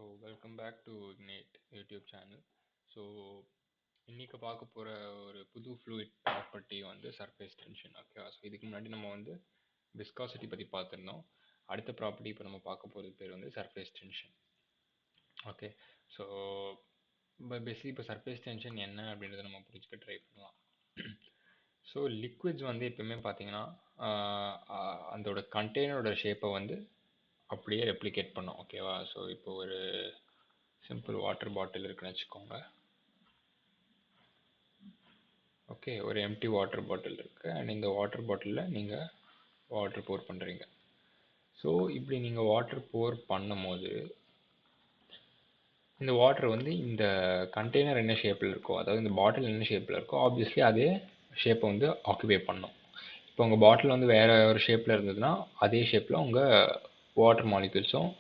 So welcome back to Ignite YouTube channel. So இன்னைக்கு பார்க்க போகிற ஒரு புது ஃப்ளூயிட் ப்ராப்பர்ட்டி வந்து சர்ஃபேஸ் டென்ஷன். ஓகேவா? ஸோ இதுக்கு முன்னாடி நம்ம வந்து விஸ்காசிட்டி பற்றி பார்த்துருந்தோம். அடுத்த ப்ராப்பர்ட்டி இப்போ நம்ம பார்க்க போகிறது பேர் வந்து surface tension. Okay, so basically இப்போ சர்ஃபேஸ் டென்ஷன் என்ன அப்படின்றத நம்ம புரிஞ்சுக்க ட்ரை பண்ணலாம். ஸோ லிக்விட்ஸ் வந்து எப்பவுமே பார்த்தீங்கன்னா அதோட கண்டெய்னரோட ஷேப்பை வந்து அப்படியே ரெப்ளிகேட் பண்ணோம். ஓகேவா? ஸோ இப்போ ஒரு சிம்பிள் வாட்டர் பாட்டில் இருக்குன்னு வச்சுக்கோங்க. ஓகே, ஒரு எம்டி வாட்டர் பாட்டில் இருக்குது அண்ட் இந்த வாட்டர் பாட்டிலில் நீங்கள் வாட்டர் போர் பண்ணுறீங்க. ஸோ இப்படி நீங்கள் வாட்டர் போர் பண்ணும் போது இந்த வாட்டர் வந்து இந்த கண்டெய்னர் என்ன ஷேப்பில் இருக்கோ, அதாவது இந்த பாட்டில் என்ன ஷேப்பில் இருக்கோ, ஆப்வியஸ்லி அதே ஷேப்பை வந்து ஆக்குபை பண்ணும். இப்போ உங்கள் பாட்டில் வந்து வேறு ஒரு ஷேப்பில் இருந்ததுன்னா அதே ஷேப்பில் உங்கள் வாட்டர் மாலிக்யூல்ஸும்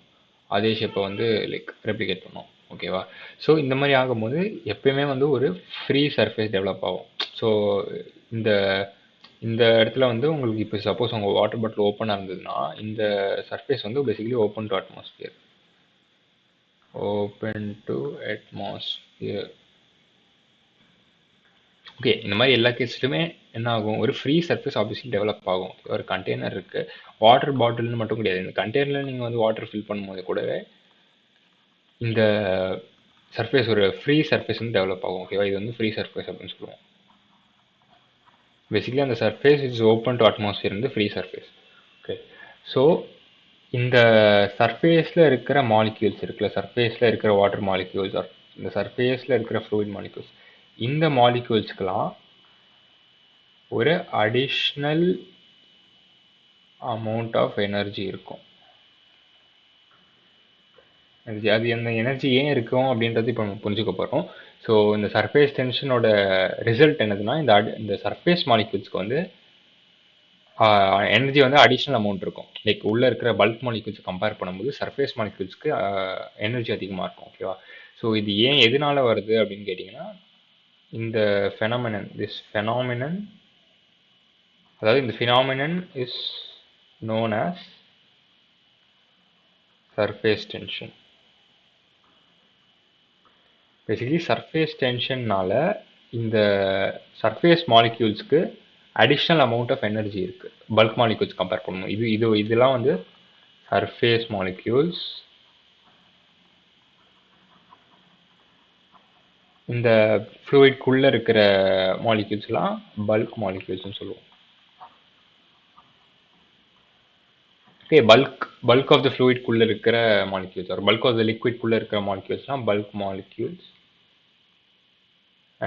அதே ஷேப்பை வந்து லைக் ரெப்ளிகேட் பண்ணும். ஓகேவா? ஸோ இந்த மாதிரி ஆகும்போது எப்பயுமே வந்து ஒரு ஃப்ரீ சர்ஃபேஸ் டெவலப் ஆகும். ஸோ இந்த இந்த இடத்துல வந்து உங்களுக்கு இப்போ சப்போஸ் உங்கள் வாட்டர் பாட்டில் ஓப்பனாக இருந்ததுன்னா இந்த சர்ஃபேஸ் வந்து basically open to atmosphere. Open to atmosphere. Okay, இந்த மாதிரி எல்லா கேஸ்லையுமே என்ன ஆகும், ஒரு ஃப்ரீ சர்ஃபேஸ் ஆப்வியஸ்லி டெவலப் ஆகும். ஒரு கண்டெய்னர் இருக்குது, வாட்டர் பாட்டில்னு மட்டும் கிடையாது, இந்த கண்டெய்னரில் நீங்கள் வந்து வாட்டர் ஃபில் பண்ணும்போது கூடவே இந்த சர்ஃபேஸ் ஒரு ஃப்ரீ சர்ஃபேஸ் வந்து டெவலப் ஆகும். ஓகேவா? இது வந்து ஃப்ரீ சர்ஃபேஸ் அப்படின்னு சொல்லுவோம். பேசிக்கலி அந்த surface is open to atmosphere வந்து ஃப்ரீ சர்ஃபேஸ். ஓகே, ஸோ இந்த சர்ஃபேஸில் இருக்கிற மாலிக்யூல்ஸ் இருக்குல்ல, சர்ஃபேஸில் இருக்கிற வாட்டர் மாலிக்யூல்ஸ், இந்த சர்ஃபேஸில் இருக்கிற ஃப்ளூயிட் மாலிக்யூல்ஸ், இந்த மாலிக்யூல்ஸ்க்கெலாம் ஒரு அடிஷ்னல் அமௌண்ட் ஆஃப் எனர்ஜி இருக்கும். அது அந்த எனர்ஜி ஏன் இருக்கும் அப்படின்றது இப்போ நம்ம புரிஞ்சுக்க போகிறோம். ஸோ இந்த சர்ஃபேஸ் டென்ஷனோட ரிசல்ட் என்னதுன்னா, இந்த சர்ஃபேஸ் மாலிக்யூல்ஸ்க்கு வந்து எனர்ஜி வந்து அடிஷ்னல் அமௌண்ட் இருக்கும். லைக் உள்ளே இருக்கிற பல்க் மாலிக்யூல்ஸ் கம்பேர் பண்ணும்போது சர்ஃபேஸ் மாலிக்யூல்ஸ்க்கு எனர்ஜி அதிகமாக இருக்கும். ஓகேவா? ஸோ இது ஏன் எதனால வருது அப்படின்னு கேட்டிங்கன்னா, இந்த ஃபெனாமினன் அதாவது இந்த phenomenon is known as surface tension. Basically surface டென்ஷன்னால இந்த சர்ஃபேஸ் மாலிக்யூல்ஸ்க்கு அடிஷ்னல் அமௌண்ட் ஆஃப் எனர்ஜி இருக்குது பல்க் மாலிக்யூல்ஸ் கம்பேர் பண்ணணும். இதெல்லாம் வந்து சர்ஃபேஸ் மாலிக்யூல்ஸ். இந்த ஃப்ளூயிட்குள்ளே இருக்கிற மாலிக்யூல்ஸ்லாம் பல்க் மாலிக்யூல்ஸ்னு சொல்லுவோம். ஓகே, பல்க் ஆஃப் த ஃப்ளூயிட்குள்ளே இருக்கிற molecules are bulk of the லிக்விட்குள்ளே இருக்கிற மாலிக்யூல்ஸ்லாம் பல்க் மாலிக்யூல்ஸ்.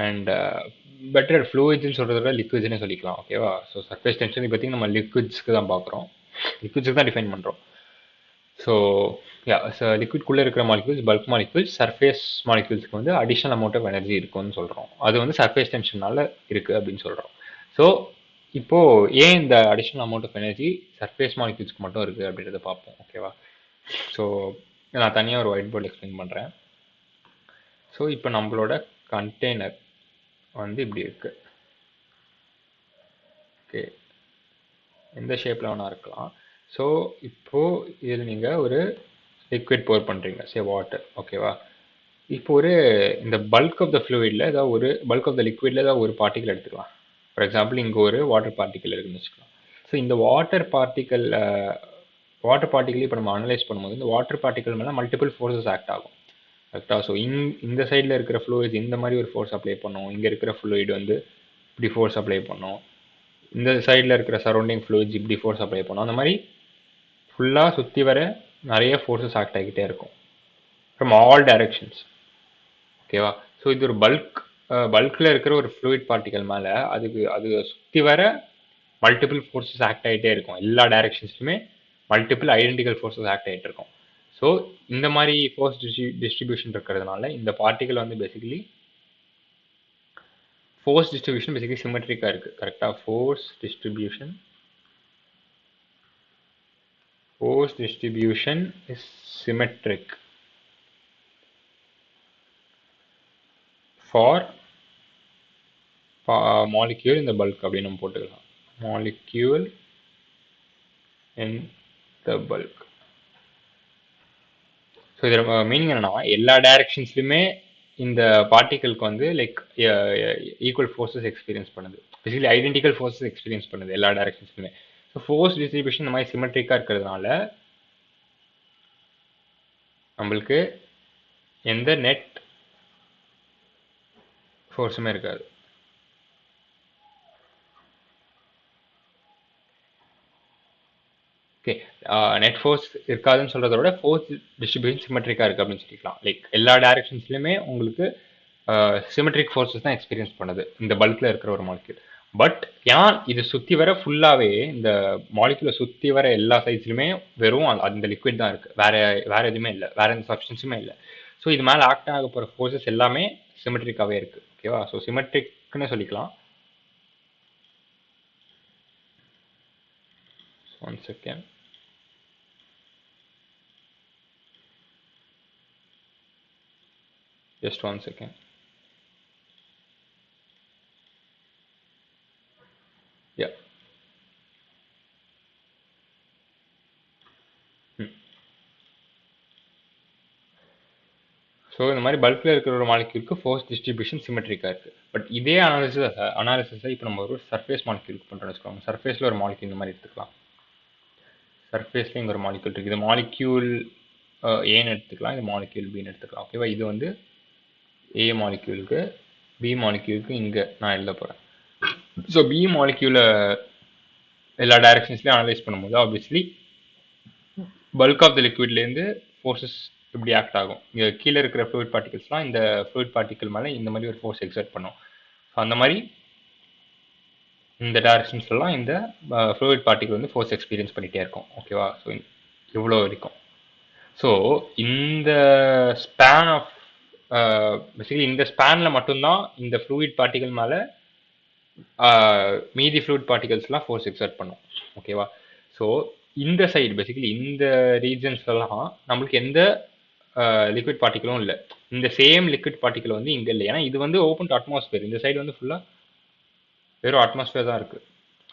அண்ட் பெட்டர் ஃப்ளூயிட்ஸ்னு சொல்கிறத விட லிக்விட்ஸ்னே சொல்லிக்கலாம். ஓகேவா? ஸோ சர்ஃபேஸ் டென்ஷன் பார்த்திங்கன்னா நம்ம லிக்விட்ஸ்க்கு தான் பார்க்குறோம், லிக்விட்ஸ்க்கு தான் டிஃபைன் பண்ணுறோம். ஸோ லிக்விட்குள்ளே இருக்கிற மாலிக்யூல்ஸ் பல்க் மாலிக்யூல்ஸ், சர்ஃபேஸ் மாலிக்யூல்ஸ்க்கு வந்து அடிஷ்னல் அமௌண்ட் ஆஃப் எனர்ஜி இருக்குன்னு சொல்கிறோம். அது வந்து சர்ஃபேஸ் டென்ஷனால இருக்குது அப்படின்னு சொல்கிறோம். ஸோ இப்போது ஏன் இந்த additional amount of energy surface மாலிக்யூல்ஸ்க்கு மட்டும் இருக்குது அப்படின்றத பார்ப்போம். ஓகேவா? ஸோ நான் தனியாக ஒரு ஒயிட் போர்டு எக்ஸ்பிளைன் பண்ணுறேன். ஸோ இப்போ நம்மளோட கண்டெய்னர் வந்து இப்படி இருக்குது. ஓகே, எந்த ஷேப்பில் வேணா இருக்கலாம். ஸோ இப்போது இதில் நீங்கள் ஒரு லிக்விட் போர் பண்ணுறீங்க, சே வாட்டர். ஓகேவா? இப்போ இந்த பல்க் ஆஃப் த ஃப்ளூயிடில் ஏதாவது ஒரு பல்க் ஆஃப் த லிக்விடில் ஏதாவது ஒரு பார்ட்டிகல் எடுத்துக்கலாம். ஃபார் எக்ஸாம்பிள் இங்கே ஒரு வாட்டர் பார்ட்டிக்கல் இருக்குன்னு வச்சுக்கலாம். ஸோ இந்த வாட்டர் பார்ட்டிக்கல் இப்போ நம்ம அனலைஸ் பண்ணும்போது இந்த வாட்டர் பார்ட்டிக்கல் மேலே மல்டிபிள் ஃபோர்ஸஸ் ஆக்ட் ஆகும். கரெக்டாக? ஸோ இந்த சைடில் இருக்கிற ஃப்ளூயிட் இந்த மாதிரி ஒரு ஃபோர்ஸ் அப்ளை பண்ணும், இங்கே இருக்கிற ஃப்ளூயிட் வந்து இப்படி ஃபோர்ஸ் அப்ளை பண்ணும், இந்த சைடில் இருக்கிற சரௌண்டிங் ஃப்ளூயிட்ஸ் இப்படி ஃபோர்ஸ் அப்ளை பண்ணும். அந்த மாதிரி ஃபுல்லாக சுற்றி வர நிறைய ஃபோர்ஸஸ் ஆக்ட் ஆகிக்கிட்டே இருக்கும் ஃப்ரம் ஆல் டைரக்ஷன்ஸ். ஓகேவா? ஸோ இது ஒரு பல்கில் இருக்கிற ஒரு ஃப்ளூயிட் பார்ட்டிக்கல் மேலே அது சுற்றி வர மல்டிபிள் ஃபோர்ஸஸ் ஆக்ட் ஆகிட்டே இருக்கும். எல்லா டைரக்ஷன்ஸ்லையுமே மல்டிபிள் ஐடென்டிக்கல் ஃபோர்ஸஸ் ஆக்ட் ஆகிட்டு இருக்கும். ஸோ இந்த மாதிரி ஃபோர்ஸ் டிஸ்ட்ரிபியூஷன் இருக்கிறதுனால இந்த பார்ட்டிக்கல் வந்து பேசிக்கலி ஃபோர்ஸ் டிஸ்ட்ரிபியூஷன் பேசிக்கலி சிமெட்ரிக்காக இருக்குது. கரெக்டாக? Force distribution is symmetric for molecule இந்த பல்க் அப்படின்னு நம்ம போட்டுக்கலாம். மாலிக்யூல் இன் த பல்க். ஸோ ஸோ இதில் மீனிங் என்னன்னா எல்லா டைரக்ஷன்ஸ்லையுமே இந்த பார்ட்டிகளுக்கு வந்து லைக் ஈக்குவல் ஃபோர்ஸஸ் எக்ஸ்பீரியன்ஸ் பண்ணுது. பேசிக்கலி ஐடென்டிக்கல் ஃபோர்ஸஸ் எக்ஸ்பீரியன்ஸ் பண்ணுது எல்லா டைரக்ஷன்ஸ்லையுமே. ஸோ ஃபோர்ஸ் டிஸ்ட்ரிபியூஷன் இந்த மாதிரி சிமெட்ரிக்காக இருக்கிறதுனால நம்மளுக்கு எந்த நெட் ஃபோர்ஸுமே இருக்காது. ஓகே, நெட் ஃபோர்ஸ் இருக்காதுன்னு சொல்கிறத விட ஃபோர்ஸ் டிஸ்ட்ரிபியூஷன் சிமெட்ரிக்காக இருக்குது அப்படின்னு சொல்லிக்கலாம். லைக் எல்லா டைரக்ஷன்ஸ்லையுமே உங்களுக்கு சிமெட்ரிக் ஃபோர்ஸஸ் தான் எக்ஸ்பீரியன்ஸ் பண்ணுது இந்த பல்கில் இருக்கிற ஒரு மாலிக்யூல். பட் ஏன்னா இது சுற்றி வர ஃபுல்லாகவே இந்த மாலிக்யூலை சுற்றி வர எல்லா சைட்ஸ்லையுமே வெறும் அந்த லிக்விட் தான் இருக்குது, வேற எதுவுமே இல்லை, வேற எந்த சப்ஸ்டன்ஸுமே இல்லை. ஸோ இது மேலே ஆக்ட் ஆக போகிற ஃபோர்ஸஸ் எல்லாமே சிமெட்ரிக்காகவே இருக்குது. ஓகேவா? ஸோ சிமெட்ரிக்னு சொல்லிக்கலாம். 1 second. Just 1 second. Yeah. So இந்த மாதிரி பல்கில் இருக்கிற ஒரு மாலிக்யூலுக்கு ஃபோர்ஸ் டிஸ்ட்ரிபியூஷன் சிமெட்ரிக்காக இருக்குது. பட் இதே அனாலிசிஸை இப்போ நம்ம ஒரு சர்ஃபேஸ் மாலிக்யூலுக்கு பண்ணுறோம்னு வச்சுக்கோங்க. சர்ஃபேஸில் ஒரு மாலிக்யூல் இந்த மாதிரி எடுத்துக்கலாம். சர்ஃபேஸில் இங்கே ஒரு மாலிக்யூல் இருக்குது. இது மாலிக்யூல் ஏன்னு எடுத்துக்கலாம், இது மாலிக்யூல் பின்னு எடுத்துக்கலாம். ஓகேவா? இது வந்து ஏ மாலிக்யூலுக்கு, பி மாலிக்யூலுக்கு இங்கே நான் எழுத போகிறேன். ஸோ பி மாலிக்யூலை எல்லா டைரக்ஷன்ஸ்லையும் அனலைஸ் பண்ணும்போது ஆப்வியஸ்லி பல்க் ஆஃப் த லிக்விட்லேருந்து ஃபோர்ஸஸ் இப்படி ஆக்ட் ஆகும். இங்கே கீழே இருக்கிற ஃப்ளூயிட் பார்ட்டிகல்ஸ்லாம் இந்த ஃப்ளூயிட் பார்ட்டிகல் மேலே இந்த மாதிரி ஒரு ஃபோர்ஸ் எக்ஸர்ட் பண்ணும். ஸோ அந்த மாதிரி இந்த டைரக்ஷன்ஸ்லாம் இந்த ஃப்ளூயிட் பார்ட்டிகல் வந்து ஃபோர்ஸ் எக்ஸ்பீரியன்ஸ் பண்ணிகிட்டே இருக்கும். ஓகேவா? ஸோ இவ்வளோ வரைக்கும். ஸோ இந்த ஸ்பேன் ஆஃப் பேசிக்கலி இந்த ஸ்பேனில் மட்டும்தான் இந்த ஃப்ளூயிட் பார்ட்டிகல் மேலே மீதி ஃப்ளூயிட் பார்ட்டிகல்ஸ்லாம் ஃபோர்ஸ் எக்ஸர்ட் பண்ணும். ஓகேவா? ஸோ இந்த சைடு பேசிக்கலி இந்த ரீஜன்ஸ்லாம் நம்மளுக்கு எந்த லிக்விட் பார்ட்டிகளும் இல்லை. இந்த சேம் லிக்விட் பார்ட்டிகல் வந்து இங்கே இல்லை. ஏன்னா இது வந்து ஓப்பன் டு அட்மாஸ்பியர். இந்த சைடு வந்து ஃபுல்லாக வெறும் அட்மாஸ்பியர் தான் இருக்குது.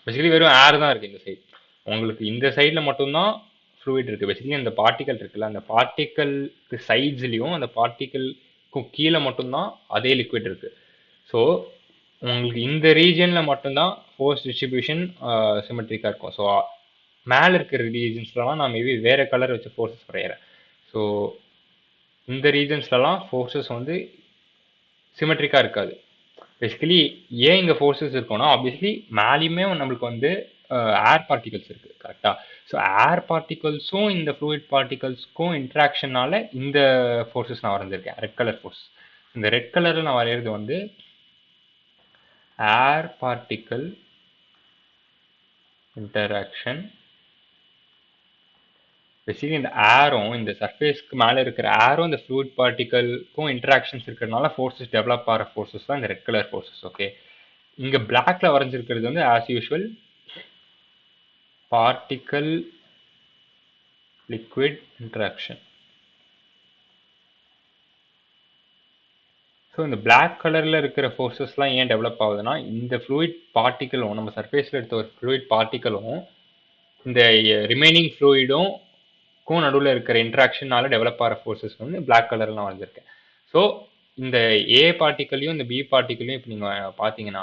பேசிக்கலி வெறும் ஏர் தான் இருக்குது இந்த சைடு. உங்களுக்கு இந்த சைடில் மட்டும்தான் ஃப்ளூயிட் இருக்குது. பேசிக்கலி அந்த பார்ட்டிகல் இருக்குல்ல, அந்த பார்ட்டிகலுக்கு சைட்ஸ்லேயும் அந்த பார்ட்டிகலுக்கும் கீழே மட்டும்தான் அதே லிக்விட் இருக்குது. ஸோ உங்களுக்கு இந்த ரீஜனில் மட்டும்தான் ஃபோர்ஸ் டிஸ்ட்ரிபியூஷன் சிமெட்ரிக்காக இருக்கும். ஸோ மேலே இருக்கிற ரீஜன்ஸ்லாம் நான் மேபி வேறு கலர் வச்சு ஃபோர்ஸஸ் வரைகிறேன். ஸோ இந்த ரீஜன்ஸ்லலாம் ஃபோர்ஸஸ் வந்து சிமெட்ரிக்காக இருக்காது. பேசிக்கலி ஏன் இங்கே ஃபோர்ஸஸ் இருக்கும்னா ஆப்வியஸ்லி மேலேயுமே நம்மளுக்கு வந்து ஏர் பார்ட்டிகல்ஸ் இருக்குது. கரெக்டாக? ஸோ ஏர் பார்ட்டிகல்ஸும் இந்த ஃப்ளூயிட் பார்ட்டிகல்ஸ்க்கும் இன்ட்ராக்ஷனால இந்த ஃபோர்ஸஸ் நான் வரைஞ்சிருக்கேன், ரெட் கலர் ஃபோர்ஸ். இந்த ரெட் கலரில் நான் வரைகிறது வந்து ஏர் பார்ட்டிக்கல் இன்டராக்ஷன். பேசிக்கலி இந்த ஏரும் இந்த சர்ஃபேஸ்க்கு மேலே இருக்கிற ஏரும் இந்த ஃப்ளூயிட் பார்ட்டிகலுக்கும் இன்ட்ராக்ஷன்ஸ் இருக்கிறதுனால ஃபோர்ஸஸ் டெவலப் ஆகிற ஃபோர்ஸஸ் தான் இந்த ரெட் கலர் ஃபோர்ஸஸ். ஓகே, இங்கே பிளாக்ல வரைஞ்சிருக்கிறது வந்து as usual particle liquid interaction. So இந்த பிளாக் கலரில் இருக்கிற ஃபோர்ஸஸ்லாம் ஏன் டெவலப் ஆகுதுன்னா இந்த ஃப்ளூயிட் பார்ட்டிக்கலும் நம்ம சர்ஃபேஸில் எடுத்த ஒரு ஃப்ளூயிட் பார்ட்டிக்கலும் இந்த ரிமைனிங் ஃப்ளூயிடும் நடுவில் இருக்கிற இன்ட்ராக்ஷனால டெவலப் ஆகிற ஃபோர்ஸஸ் வந்து பிளாக் கலர்லாம் வந்திருக்கேன். ஸோ இந்த ஏ பார்ட்டிக்கலையும் இந்த பி பார்ட்டிக்கலையும் இப்போ நீங்கள் பார்த்தீங்கன்னா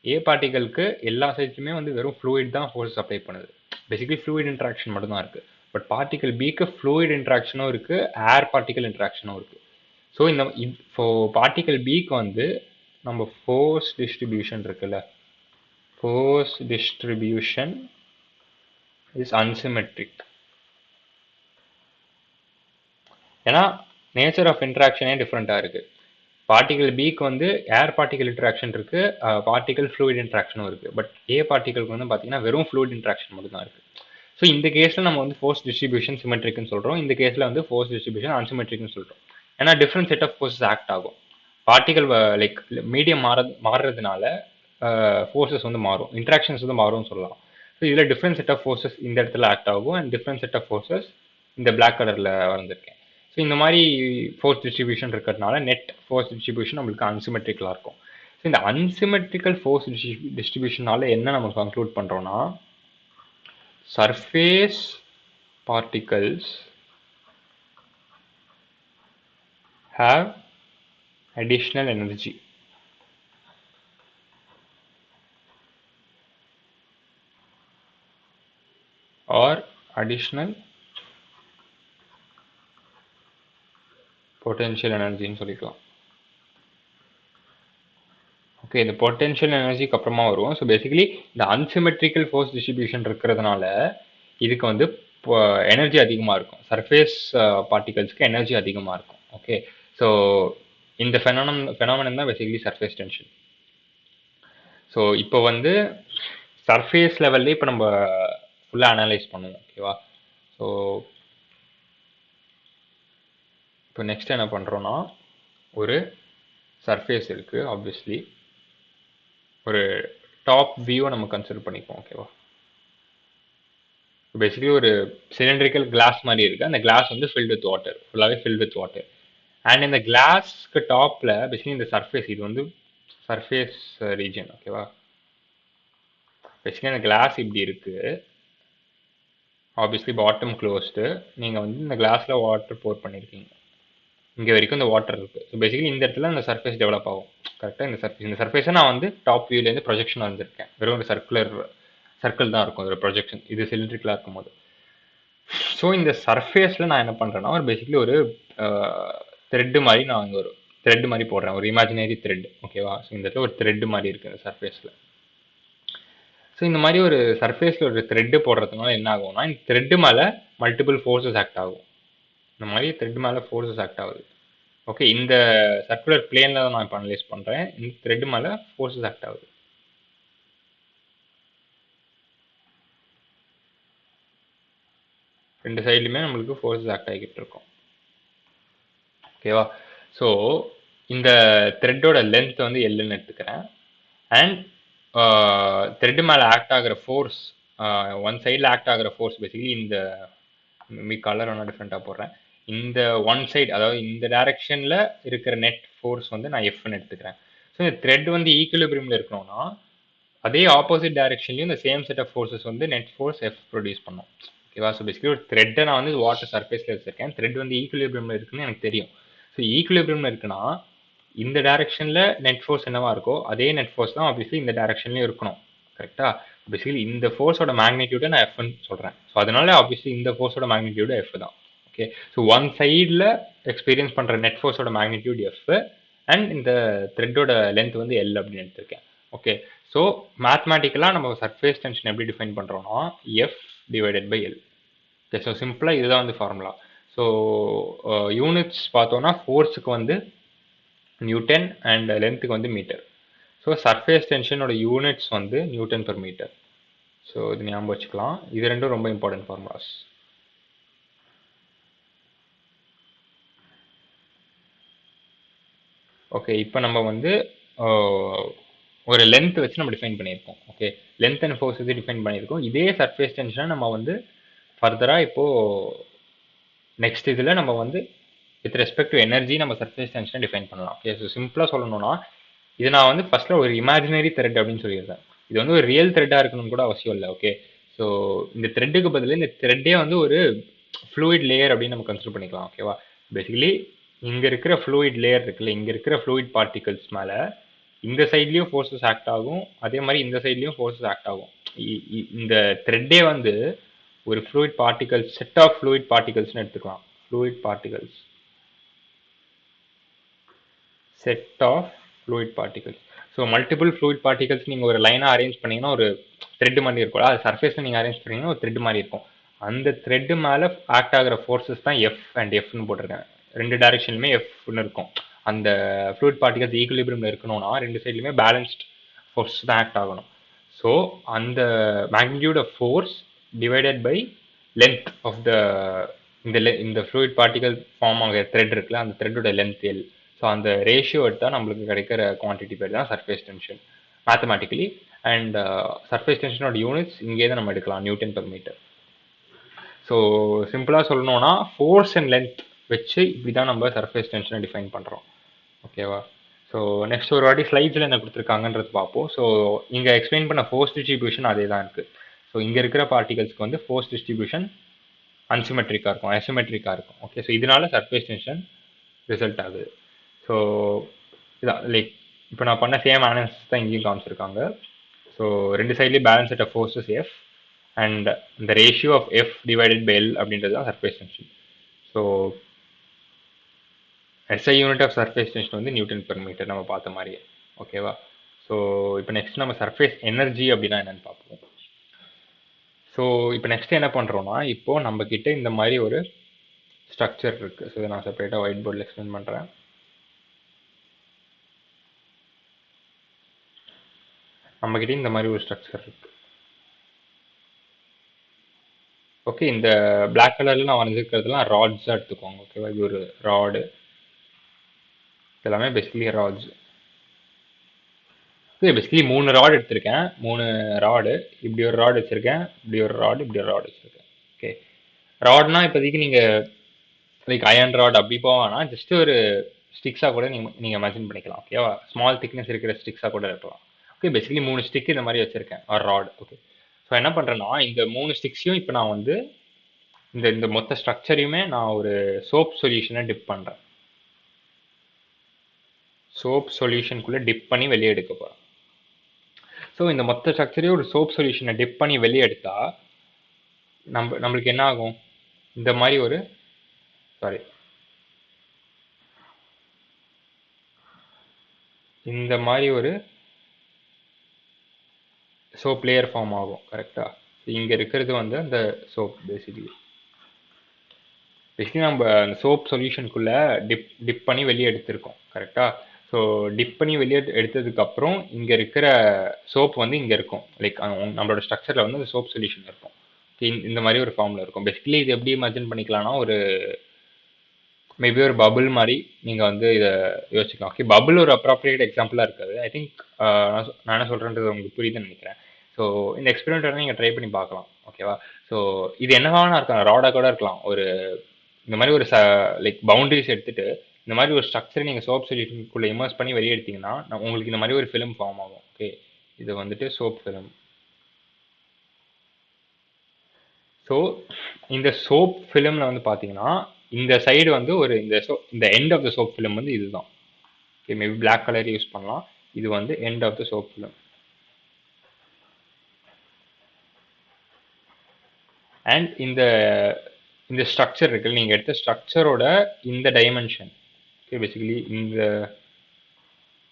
ஏ பார்ட்டிக்கலுக்கு எல்லா சைட்லையுமே வந்து வெறும் ஃப்ளூயிட் தான் ஃபோர்ஸஸ் அப்ளை பண்ணுது. பேசிக்கலி ஃப்ளூயிட் இன்ட்ராக்ஷன் மட்டும் தான் இருக்குது. பட் பார்ட்டிக்கல் பிக்கு ஃப்ளூயிட் இன்ட்ராக்ஷனும் இருக்குது, ஏர் பார்ட்டிக்கல் இன்ட்ராக்ஷனும் இருக்குது. ஸோ இந்த இப்போ பார்ட்டிக்கல் பிக்கு வந்து நம்ம ஃபோர்ஸ் டிஸ்ட்ரிபியூஷன் இருக்குல்ல, ஃபோர்ஸ் டிஸ்ட்ரிபியூஷன் இஸ் அன்சிமெட்ரிக். ஏன்னா நேச்சர் ஆஃப் இன்ட்ராக்ஷனே டிஃப்ரெண்ட்டாக இருக்குது. பார்ட்டிகல் பிக்கு வந்து ஏர் பார்ட்டிகல் இன்ட்ராக்ஷன் இருக்குது, பார்ட்டிகல் ஃப்ளூயிட் இன்ட்ராக்ஷனும் இருக்குது. பட் ஏ பார்ட்டிகலுக்கு வந்து பார்த்தீங்கன்னா வெறும் ஃப்ளூயிட் இன்ட்ராக்ஷன் மட்டும் தான் இருக்குது. ஸோ இந்த கேஸில் நம்ம வந்து ஃபோர்ஸ் டிஸ்ட்ரிபியூஷன் சிமெட்ரிக்னு சொல்கிறோம், இந்த கேஸில் வந்து ஃபோர்ஸ் டிஸ்ட்ரிபியூஷன் அன்சிமெட்ரிக்னு சொல்கிறோம். ஏன்னா different set of forces act ஆகும். பார்ட்டிகல் லைக் மீடியம் மாறுறதுனால ஃபோர்ஸஸ் வந்து மாறும், இன்ட்ராக்ஷன்ஸ் வந்து மாறும்னு சொல்லலாம். ஸோ இதில் டிஃப்ரெண்ட் செட் ஆஃப் ஃபோர்ஸஸ் இந்த இடத்துல ஆக்ட் ஆகும் and different set of forces இந்த பிளாக் கலரில் வந்திருக்கேன். ஸோ இந்த மாதிரி ஃபோர்ஸ் டிஸ்ட்ரிபியூஷன் இருக்கிறதுனால நெட் ஃபோர்ஸ் டிஸ்ட்ரிபியூஷன் நம்மளுக்கு அன்சிமெட்ரிக்கலாக இருக்கும். ஸோ இந்த அன்சிமெட்ரிக்கல் ஃபோர்ஸ் டிஸ்ட்ரிபியூஷனால என்ன நம்ம கன்க்ளூட் பண்ணுறோன்னா surface particles have additional energy or additional potential எனர்ஜின்னு சொல்லிக்கலாம். ஓகே, இந்த பொட்டென்ஷியல் எனர்ஜிக்கு அப்புறமா வருவோம். ஸோ பேசிக்கலி இந்த அன்சிமெட்ரிக்கல் ஃபோர்ஸ் டிஸ்ட்ரிபியூஷன் இருக்கிறதுனால இதுக்கு வந்து எனர்ஜி அதிகமாக இருக்கும். சர்ஃபேஸ் பார்ட்டிகல்ஸ்க்கு எனர்ஜி அதிகமாக இருக்கும். ஓகே, ஸோ இந்த ஃபெனாமனன் தான் பேசிக்கலி சர்ஃபேஸ் டென்ஷன். ஸோ இப்போ வந்து சர்ஃபேஸ் லெவல்லே இப்போ நம்ம ஃபுல்லாக அனலைஸ் பண்ணுவோம். ஓகேவா? ஸோ இப்போ நெக்ஸ்ட் என்ன பண்ணுறோன்னா, ஒரு சர்ஃபேஸ் இருக்குது. ஆப்வியஸ்லி ஒரு டாப் வியூவை நம்ம கன்சிடர் பண்ணிப்போம். ஓகேவா? பேசிக்கலி ஒரு சிலிண்ட்ரிக்கல் கிளாஸ் மாதிரி இருக்குது. அந்த கிளாஸ் வந்து ஃபில்ட் வித் வாட்டர், ஃபுல்லாகவே ஃபில்ட் வித் வாட்டர். அண்ட் இந்த கிளாஸ்க்கு டாப்பில் பேசிக்கலி இந்த சர்ஃபேஸ், இது வந்து சர்ஃபேஸ் ரீஜன். ஓகேவா? பேசிக்கலி அந்த கிளாஸ் இப்படி இருக்குது. Obviously bottom closed. நீங்கள் வந்து இந்த கிளாஸில் வாட்டர் போர் பண்ணியிருக்கீங்க. இங்கே வரைக்கும் இந்த வாட்டர் இருக்குது. ஸோ பேசிக்கலி இந்த இடத்துல இந்த சர்ஃபேஸ் டெவலப் ஆகும். கரெக்டாக இந்த சர்ஃபேஸை நான் வந்து டாப் வியூலேருந்து ப்ரொஜெக்ஷன் வந்திருக்கேன். வெறும் ஒரு சர்க்கிள் தான் இருக்கும் ஒரு ப்ரொஜெக்ஷன், இது சிலிண்ட்ரிக்கலாக இருக்கும்போது. ஸோ இந்த சர்ஃபேஸில் நான் என்ன பண்ணுறேன்னா, ஒரு பேசிக்கலி ஒரு த்ரெட்டு மாதிரி நான் இங்கே ஒரு த்ரெட் மாதிரி போடுறேன், ஒரு இமேஜினரி த்ரெட். ஓகேவா? ஸோ இந்த இடத்துல ஒரு த்ரெட்டு மாதிரி இருக்குது இந்த சர்ஃபேஸில். ஸோ இந்த மாதிரி ஒரு சர்ஃபேஸில் ஒரு த்ரெட்டு போடுறதுனால என்ன ஆகும்னா, இந்த த்ரெட்டு மேலே மல்டிபிள் ஃபோர்ஸஸ் ஆக்ட் ஆகும். இந்த மாதிரி த்ரெட் மேலே ஃபோர்ஸஸ் ஆக்ட் ஆகுது. ஓகே, இந்த சர்க்குலர் பிளேனில் தான் நான் இப்போ அனலைஸ் பண்ணுறேன். இந்த த்ரெட் மேலே ஃபோர்ஸஸ் ஆக்ட் ஆகுது. ரெண்டு சைட்லையுமே நம்மளுக்கு ஃபோர்ஸஸ் ஆக்ட் ஆகிக்கிட்டு இருக்கும். ஓகேவா? ஸோ இந்த த்ரெட்டோட லென்த் வந்து எல்லுன்னு எடுத்துக்கிறேன். அண்ட் த்ரெட்டு மேலே ஆக்ட் ஆகிற ஃபோர்ஸ், ஒன் சைடில் ஆக்ட் ஆகிற ஃபோர்ஸ் பேசிக்கலி இந்த கலர் ஒன்றா டிஃப்ரெண்ட்டாக போடுறேன். இந்த ஒன் சைடு, அதாவது இந்த டைரக்ஷனில் இருக்கிற நெட் ஃபோர்ஸ் வந்து நான் எஃப்னு எடுத்துக்கிறேன். ஸோ இந்த த்ரெட் வந்து ஈக்குலிபிரியமில் இருக்கணும்னா அதே ஆப்போசிட் டைரக்ஷன்லையும் இந்த சேம் செட் ஆஃப் ஃபோர்ஸஸ் வந்து நெட் ஃபோர்ஸ் எஃப் ப்ரொடியூஸ் பண்ணும். ஓகேவா? ஸோ பேசிக்கலி ஒரு த்ரெட்டை நான் வந்து வாட்டர் சர்ஃபேஸில் வச்சுருக்கேன். த்ரெட் வந்து ஈக்குலிபிரியமில் இருக்குன்னு எனக்கு தெரியும். ஸோ ஈக்குலிபிரியமில் இருக்குன்னா இந்த டைரக்ஷனில் நெட் ஃபோர்ஸ் என்னவா இருக்கோ அதே நெட் ஃபோர்ஸ் தான் ஆப்வியஸ்லி இந்த டைரக்ஷன்லையும் இருக்கணும். கரெக்டாக? பேசிக்கலி இந்த ஃபோர்ஸோட மேக்னிடியூடை நான் எஃப்னு சொல்கிறேன். ஸோ அதனால ஆப்வியஸ்லி இந்த ஃபோர்ஸோட மேக்னிடியூடு எஃப் தான். ஓகே, ஸோ ஒன் சைடில் எக்ஸ்பீரியன்ஸ் பண்ணுற நெட் ஃபோர்ஸோட மேக்னிடியூட் எஃப் அண்ட் இந்த த்ரெட்டோட லென்த் வந்து எல் அப்படின்னு எடுத்திருக்கேன். ஓகே, ஸோ மேத்மேட்டிக்கலாக நம்ம சர்ஃபேஸ் டென்ஷன் எப்படி டிஃபைன் பண்ணுறோன்னா F divided by L. Okay, so சிம்பிளாக இதுதான் வந்து ஃபார்முலா. ஸோ யூனிட்ஸ் பார்த்தோன்னா ஃபோர்ஸுக்கு வந்து நியூட்டன் அண்ட் லென்த்துக்கு வந்து மீட்டர். ஸோ சர்ஃபேஸ் டென்ஷனோட யூனிட்ஸ் வந்து நியூட்டன் பெர் மீட்டர். ஸோ இது ஞாபகம் வச்சுக்கலாம். இது ரெண்டும் ரொம்ப இம்பார்ட்டன்ட் ஃபார்முலாஸ். ஓகே, இப்போ நம்ம வந்து ஒரு லென்த் வச்சு நம்ம டிஃபைன் பண்ணியிருக்கோம். ஓகே, லென்த் அண்ட் ஃபோர்ஸ் வச்சு டிஃபைன் பண்ணியிருக்கோம். இதே சர்ஃபேஸ் டென்ஷனை நம்ம வந்து ஃபர்தராக இப்போது நெக்ஸ்ட் இதில் நம்ம வந்து வித் ரெஸ்பெக்ட் டு எனர்ஜி நம்ம சர்ஃபேஸ் டென்ஷனை டிஃபைன் பண்ணலாம். ஓகே, ஸோ சிம்பிளாக சொல்லணும்னா இது நான் வந்து ஃபர்ஸ்ட்டில் ஒரு இமேஜினரி த்ரெட் அப்படின்னு சொல்லியிருந்தேன். இது வந்து ஒரு ரியல் த்ரெட்டாக இருக்கணும்னு கூட அவசியம் இல்லை. ஓகே, ஸோ இந்த த்ரெட்டுக்கு பதில் இந்த த்ரெட்டே வந்து ஒரு ஃப்ளூயிட் லேயர் அப்படின்னு நம்ம கன்சிடர் பண்ணிக்கலாம். ஓகேவா? பேசிக்கலி இங்கே இருக்கிற ஃப்ளூயிட் லேயர் இருக்குல்ல, இங்கே இருக்கிற ஃப்ளூயிட் பார்ட்டிகல்ஸ் மேலே இந்த சைட்லேயும் ஃபோர்ஸஸ் ஆக்ட் ஆகும், அதே மாதிரி இந்த சைட்லேயும் ஃபோர்ஸஸ் ஆக்ட் ஆகும். இந்த த்ரெட்டே வந்து ஒரு fluid particles, set of fluid பார்ட்டிகல்ஸ்னு எடுத்துக்கலாம். Fluid particles, set of fluid particles. So multiple fluid particles நீங்கள் ஒரு லைனாக அரேஞ்ச் பண்ணிங்கன்னா ஒரு த்ரெட் மாதிரி இருக்கும். அது சர்ஃபேஸில் நீங்கள் அரேஞ்ச் பண்ணிங்கன்னா ஒரு த்ரெட் மாதிரி இருக்கும். அந்த த்ரெட்டு மேலே ஆக்ட் ஆகிற ஃபோர்ஸஸ் தான் எஃப் அண்ட் எஃப்னு போட்டிருக்கேன். ரெண்டு டைரக்ஷன்லையுமே எஃப்னு இருக்கும். அந்த ஃப்ளூயிட் பார்ட்டிகல்ஸ் ஈக்குலிபிரியமில் இருக்கணும்னா ரெண்டு சைட்லையுமே பேலன்ஸ்ட் ஃபோர்ஸ் தான் ஆக்ட் ஆகணும். ஸோ அந்த magnitude of force divided by length of இந்த ஃப்ளூயிட் பார்ட்டிகல் ஃபார்ம் ஆகிற த்ரெட் இருக்குல்ல, அந்த த்ரெட்டோட லென்த் எல். ஸோ அந்த ரேஷியோ எடுத்தால் நம்மளுக்கு கிடைக்கிற குவான்டிட்டி பேர் தான் surface tension mathematically. And surface டென்ஷனோட யூனிட்ஸ் இங்கே தான் நம்ம எடுக்கலாம், நியூட்டன் பெர் மீட்டர். ஸோ சிம்பிளாக சொல்லணும்னா ஃபோர்ஸ் அண்ட் லென்த் வச்சு இப்படி தான் நம்ம சர்ஃபேஸ் டென்ஷனை டிஃபைன் பண்ணுறோம். ஓகேவா? ஸோ நெக்ஸ்ட் ஒரு வாட்டி ஸ்லைட்ஸில் என்ன கொடுத்துருக்காங்கன்றது பார்ப்போம். ஸோ இங்கே எக்ஸ்பிளைன் பண்ண ஃபோர்ஸ் டிஸ்ட்ரிபியூஷன் அதே தான் இருக்குது. ஸோ இங்கே இருக்கிற பார்ட்டிகல்ஸ்க்கு வந்து ஃபோர்ஸ் டிஸ்ட்ரிபியூஷன் அன்சிமெட்ரிக்காக இருக்கும், அசிமெட்ரிக்காக இருக்கும். ஓகே, ஸோ இதனால சர்ஃபேஸ் டென்ஷன் ரிசல்ட் ஆகுது. ஸோ இதான் லைக் இப்போ நான் பண்ண சேம் அனாலிசிஸ் தான் இங்கேயும் காமிச்சிருக்காங்க. ஸோ ரெண்டு சைட்லேயும் balance set of forces F and இந்த ratio of F divided by L அப்படின்றது தான் surface tension. So SI unit of surface tension வந்து நியூட்டன் பெர் மீட்டர் நம்ம பார்த்த மாதிரியே. ஓகேவா? ஸோ இப்போ நெக்ஸ்ட் நம்ம சர்ஃபேஸ் எனர்ஜி அப்படின்னா என்னன்னு பார்ப்போம். ஸோ இப்போ நெக்ஸ்ட் என்ன பண்ணுறோம்னா, இப்போ நம்ம கிட்ட இந்த மாதிரி ஒரு ஸ்ட்ரக்சர் இருக்குது. ஸோ இதை நான் செப்பரேட்டாக ஒயிட் போர்டில் எக்ஸ்பிளைன் பண்ணுறேன். நம்மக்கிட்ட இந்த மாதிரி ஒரு ஸ்ட்ரக்சர் இருக்கு. ஓகே, இந்த பிளாக் கலர்ல நான் வரைஞ்சிருக்கிறதுலாம் ராட்ஸாக எடுத்துக்கோங்க. ஓகேவா? இது ஒரு ராடு, எல்லாமே basically rods. Okay, basically 3 rod எடுத்திருக்கேன். 3 ராடு, இப்படி ஒரு ராடு வச்சிருக்கேன், இப்படி ஒரு ராடு, இப்படி ஒரு ராடு வச்சிருக்கேன். ஓகே, ராட்னா இப்போதைக்கு நீங்கள் லைக் அயன் ராட் அப்படி போவானா ஜஸ்ட் ஒரு ஸ்டிக்ஸாக கூட நீங்கள் இமேஜின் பண்ணிக்கலாம். ஓகேவா? ஸ்மால் திக்னஸ் இருக்கிற ஸ்டிக்ஸாக கூட இருக்கலாம். ஓகே, பேசிக்கலி 3 ஸ்டிக் இந்த மாதிரி வச்சிருக்கேன், ஒரு ராட். ஓகே, ஸோ என்ன பண்ணுறேன்னா இந்த 3 ஸ்டிக்ஸையும் இப்போ நான் வந்து இந்த இந்த மொத்த ஸ்ட்ரக்சரையுமே நான் ஒரு சோப் சொல்யூஷனை டிப் பண்ணுறேன். சோப் சொல்யூஷனுக்குள்ளே டிப் பண்ணி வெளியே எடுக்க போகிறேன். ஸோ இந்த மொத்த ஸ்ட்ரக்சரையும் ஒரு சோப் சொல்யூஷனை டிப் பண்ணி வெளியே எடுத்தா நம்மளுக்கு என்ன ஆகும்? இந்த மாதிரி ஒரு இந்த மாதிரி ஒரு சோப் லேயர் ஃபார்ம் ஆகும். கரெக்டா? இங்கே இருக்கிறது வந்து அந்த சோப். பேசிக்கலி நம்ம அந்த சோப் சொல்யூஷனுக்குள்ளே டிப் பண்ணி வெளியே எடுத்திருக்கோம். கரெக்டா? ஸோ டிப் பண்ணி வெளியே எடுத்ததுக்கப்புறம் இங்கே இருக்கிற சோப் வந்து இங்கே இருக்கும். லைக் நம்மளோட ஸ்ட்ரக்சரில் வந்து அந்த சோப் சொல்யூஷன் இருக்கும். இந்த மாதிரி ஒரு ஃபார்மில் இருக்கும். பேசிக்கலி இது எப்படி இமேஜின் பண்ணிக்கலாம்னா, ஒரு மேபி ஒரு பபுள் மாதிரி நீங்கள் வந்து இதை யோசிக்கலாம். ஓகே, பபுள் ஒரு அப்ராப்ரியேட் எக்ஸாம்பிளாக இருக்காது. ஐ திங்க் நான் என்ன சொல்கிறேன்றது உங்களுக்கு புரியுதுன்னு நினைக்கிறேன். ஸோ இந்த எக்ஸ்பெரிமெண்ட் வந்து நீங்கள் ட்ரை பண்ணி பார்க்கலாம். ஓகேவா? ஸோ இது என்னவானா இருக்கலாம், ராடாக கூட இருக்கலாம். ஒரு இந்த மாதிரி ஒரு லைக் பவுண்டரிஸ் எடுத்துட்டு இந்த மாதிரி ஒரு ஸ்ட்ரக்சரை நீங்கள் சோப் சொல்யூஷனுக்குள்ளே இமர்ஸ் பண்ணி வெளியே எடுத்தீங்கன்னா உங்களுக்கு இந்த மாதிரி ஒரு ஃபிலிம் ஃபார்ம் ஆகும். ஓகே, இது வந்துட்டு சோப் ஃபிலிம். ஸோ இந்த சோப் ஃபிலிமில் வந்து பார்த்தீங்கன்னா இந்த சைடு வந்து ஒரு இந்த end of the soap film வந்து இதுதான். Okay, maybe black colour use பண்ணலாம். இது வந்து end of the soap film. And இந்த ஸ்ட்ரக்சர் இருக்கு, நீங்கள் எடுத்த ஸ்ட்ரக்சரோட இந்த டைமென்ஷன். ஓகே, பேசிக்கலி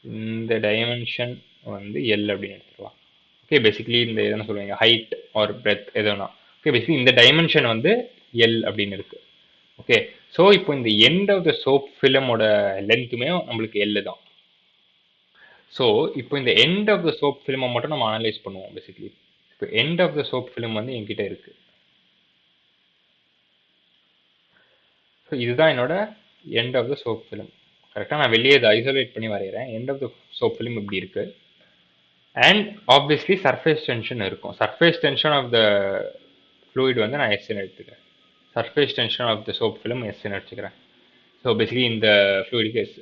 இந்த டைமென்ஷன் வந்து எல் அப்படின்னு எடுத்துக்கலாம். ஓகே, பேசிக்கலி இந்த எதுனா சொல்லுவீங்க ஹைட் ஆர் பிரெத் எதுனா. ஓகே, பேசிக்கலி இந்த டைமென்ஷன் வந்து எல் அப்படின்னு இருக்கு. ஓகே, ஸோ இப்போ இந்த எண்ட் ஆஃப் த சோப் ஃபிலிமோட லென்த்துமே நம்மளுக்கு எல் தான். ஸோ இப்போ இந்த எண்ட் ஆஃப் த சோப் ஃபிலிமை மட்டும் நம்ம அனலைஸ் பண்ணுவோம். பேசிக்கலி இப்போ end of the soap film வந்து என்கிட்ட இருக்கு. ஸோ இதுதான் என்னோட end of the soap film. கரெக்டாக நான் வெளியே இதை ஐசோலேட் பண்ணி வரைகிறேன். End of the soap film இப்படி இருக்கு. அண்ட் ஆப்வியஸ்லி சர்ஃபேஸ் டென்ஷன் இருக்கும். Surface tension of the fluid வந்து நான் எஸ்ன்னு எடுத்துக்கிறேன். Surface tension of the soap film எஸ்ன்னு எடுத்துக்கிறேன். ஸோ பேசிக்கலி இந்த ஃப்ளூயிடுக்கு எஸ்.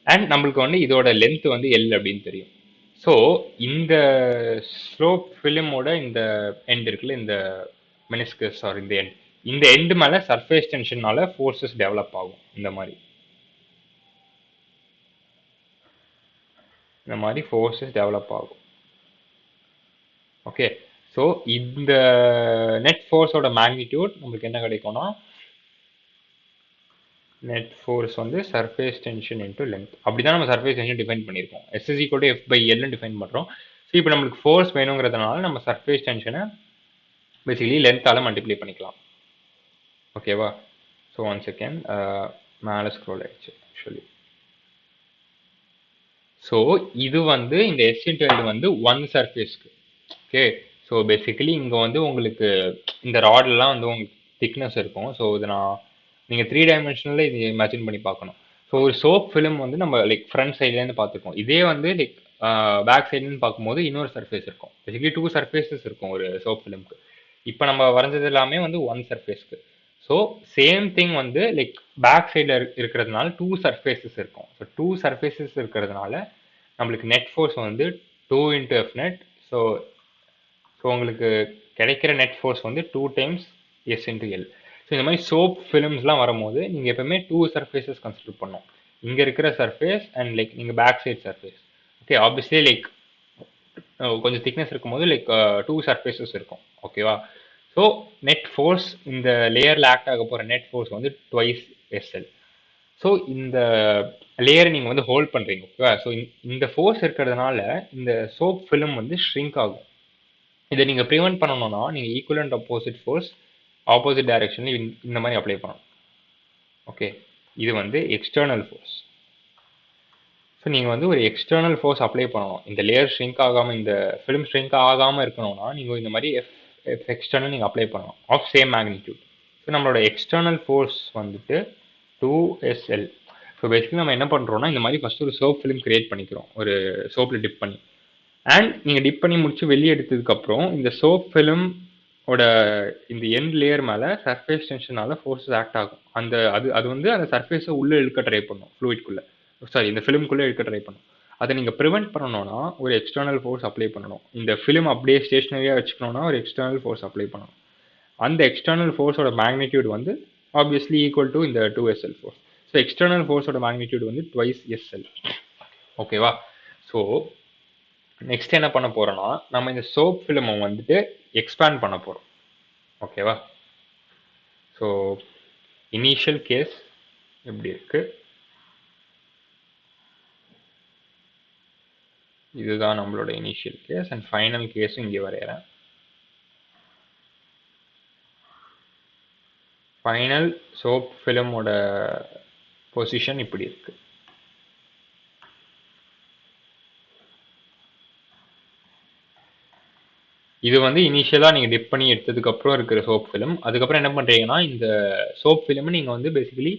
அண்ட் நம்மளுக்கு வந்து இதோட லென்த் வந்து எல் அப்படின்னு தெரியும். ஸோ இந்த ஸ்லோப் ஃபிலிமோட இந்த எண்ட் இருக்குல்ல, இந்த மெனிஸ்கஸ் ஆர் இந்த எண்ட் மேலே சர்ஃபேஸ் டென்ஷனால ஃபோர்ஸஸ் டெவலப் ஆகும். இந்த மாதிரி ஃபோர்ஸஸ் டெவலப் ஆகும். ஓகே, ஸோ இந்த நெட் ஃபோர்ஸோட மேக்னிடியூட் நம்மளுக்கு என்ன கிடைக்கும்னா, நெட் ஃபோர்ஸ் வந்து சர்ஃபேஸ் டென்ஷன் இன்டூ லென்த். அப்படி தான் நம்ம சர்ஃபேஸ் டென்ஷன் டிஃபைன் பண்ணியிருக்கோம். S equal to F by எல்னு டிஃபைன் பண்ணுறோம். ஸோ இப்போ நம்மளுக்கு ஃபோர்ஸ் வேணுங்கிறதுனால நம்ம சர்ஃபேஸ் டென்ஷனை பேசிக்கலி லென்த்தால் மல்டிப்ளை பண்ணிக்கலாம். ஓகேவா? ஸோ 1 செகண்ட், மேலே ஸ்க்ரோல் ஆயிடுச்சு ஆக்சுவலி. ஸோ இது வந்து இந்த எஸ் இன்டூ எல் வந்து ஒன் சர்ஃபேஸ்க்கு. ஓகே, ஸோ பேசிக்கலி இங்கே வந்து உங்களுக்கு இந்த ராட்லாம் வந்து உங்களுக்கு திக்னஸ் இருக்கும். ஸோ இது நீங்கள் 3 டைமென்ஷனில் இது இமேஜின் பண்ணி பார்க்கணும். ஸோ ஒரு சோப் ஃபிலிம் வந்து நம்ம லைக் ஃப்ரண்ட் சைட்லேருந்து பார்த்துருக்கோம். இதே வந்து லைக் பேக் சைட்லேருந்து பார்க்கும்போது இன்னொரு சர்ஃபேஸ் இருக்கும். பேசிக்கலி 2 சர்ஃபேஸஸ் இருக்கும் ஒரு சோப் ஃபிலிம்க்கு. இப்போ நம்ம வரைஞ்சது எல்லாமே வந்து ஒன் சர்ஃபேஸ்க்கு. ஸோ சேம் திங் வந்து லைக் பேக் சைடில் இருக்கிறதுனால 2 சர்ஃபேஸஸ் இருக்கும். ஸோ 2 சர்ஃபேஸஸ் இருக்கிறதுனால நம்மளுக்கு நெட் ஃபோர்ஸ் வந்து 2 இன்ட்டு எஃப் நெட். ஸோ உங்களுக்கு கிடைக்கிற நெட் ஃபோர்ஸ் வந்து 2 times S into L. So இந்த மாதிரி சோப் ஃபிலிம்ஸ்லாம் வரும்போது நீங்கள் எப்பவுமே 2 சர்ஃபேசஸ் கன்சிடர் பண்ணணும். இங்கே இருக்கிற சர்ஃபேஸ் அண்ட் லைக் நீங்கள் back side surface. Okay, obviously like கொஞ்சம் திக்னஸ் இருக்கும்போது லைக் 2 சர்ஃபேசஸ் இருக்கும். ஓகேவா? ஸோ நெட் ஃபோர்ஸ் இந்த லேயரில் ஆக்ட் ஆக போகிற நெட் ஃபோர்ஸ் வந்து ட்வைஸ் எஸ்எல். ஸோ இந்த லேயரை நீங்கள் வந்து ஹோல்ட் பண்ணுறீங்க. ஓகேவா? ஸோ இந்த ஃபோர்ஸ் இருக்கிறதுனால இந்த சோப் ஃபிலிம் வந்து ஷ்ரிங்க் ஆகும். இதை நீங்கள் ப்ரிவென்ட் பண்ணணும்னா நீங்கள் ஈக்குவலண்ட் ஆப்போசிட் ஃபோர்ஸ் ஆப்போசிட் டைரக்ஷனில் இந்த மாதிரி அப்ளை பண்ணணும். ஓகே, இது வந்து எக்ஸ்டர்னல் ஃபோர்ஸ். ஸோ நீங்கள் வந்து ஒரு எக்ஸ்டர்னல் ஃபோர்ஸ் அப்ளை பண்ணணும். இந்த லேயர் ஷ்ரிங்க் ஆகாமல், இந்த ஃபிலிம் ஷ்ரிங்க் ஆகாமல் இருக்கணும்னா நீங்கள் இந்த மாதிரி எஃப் எக்ஸ்டர்னல் நீங்கள் அப்ளை பண்ணணும் ஆஃப் சேம் மேக்னிடியூட். ஸோ நம்மளோட எக்ஸ்டர்னல் ஃபோர்ஸ் வந்துட்டு 2SL. ஸோ பேசிக்கலி நம்ம என்ன பண்ணுறோம்னா இந்த மாதிரி ஃபஸ்ட்டு ஒரு சோப் ஃபிலிம் கிரியேட் பண்ணிக்கிறோம், ஒரு சோப்பில் டிப் பண்ணி. அண்ட் நீங்கள் டிப் பண்ணி முடிச்சு வெளியே எடுத்ததுக்கப்புறம் இந்த சோப் ஃபிலிம் ஓட இந்த எண்ட் லேயர் மேலே சர்ஃபேஸ் டென்ஷனால ஃபோர்ஸஸ் ஆக்ட் ஆகும். அந்த அது வந்து அந்த சர்ஃபேஸை உள்ளே இழுக்க ட்ரை பண்ணும், ஃப்ளூயிட்குள்ளே, சாரி இந்த ஃபிலிம்குள்ளே இழுக்க ட்ரை பண்ணும். அதை நீங்கள் ப்ரிவெண்ட் பண்ணணும்னா ஒரு எக்ஸ்டர்னல் ஃபோர்ஸ் அப்ளை பண்ணணும். இந்த ஃபிலிம் அப்படியே ஸ்டேஷனரியாக வச்சுக்கணும்னா ஒரு எக்ஸ்டர்னல் ஃபோர்ஸ் அப்ளை பண்ணணும். அந்த எக்ஸ்டர்னல் ஃபோர்ஸோட மேக்னிடியூட் வந்து ஆப்வியஸ்லி ஈக்குவல் டு இந்த 2SL ஃபோர்ஸ். ஸோ எக்ஸ்டர்னல் ஃபோர்ஸோட மேக்னிடியூட் வந்து ட்வைஸ் SL. ஓகேவா? ஸோ நெக்ஸ்ட் என்ன பண்ண போறோம்னா நம்ம இந்த சோப் ஃபிலிமை வந்துட்டு எக்ஸ்பேண்ட் பண்ண போறோம். ஓகேவா? ஸோ இனிஷியல் கேஸ் எப்படி இருக்கு, இதுதான் நம்மளோட இனிஷியல் கேஸ். அண்ட் ஃபைனல் கேஸும் இங்கே வரைகிறேன். ஃபைனல் சோப் ஃபிலிமோட பொசிஷன் இப்படி இருக்கு. இது வந்து இனிஷியலாக நீங்கள் டிப் பண்ணி எடுத்ததுக்கப்புறம் இருக்கிற சோப் ஃபிலிம். அதுக்கப்புறம் என்ன பண்ணுறீங்கன்னா இந்த சோப் ஃபிலிமை நீங்கள் வந்து பேசிக்கலி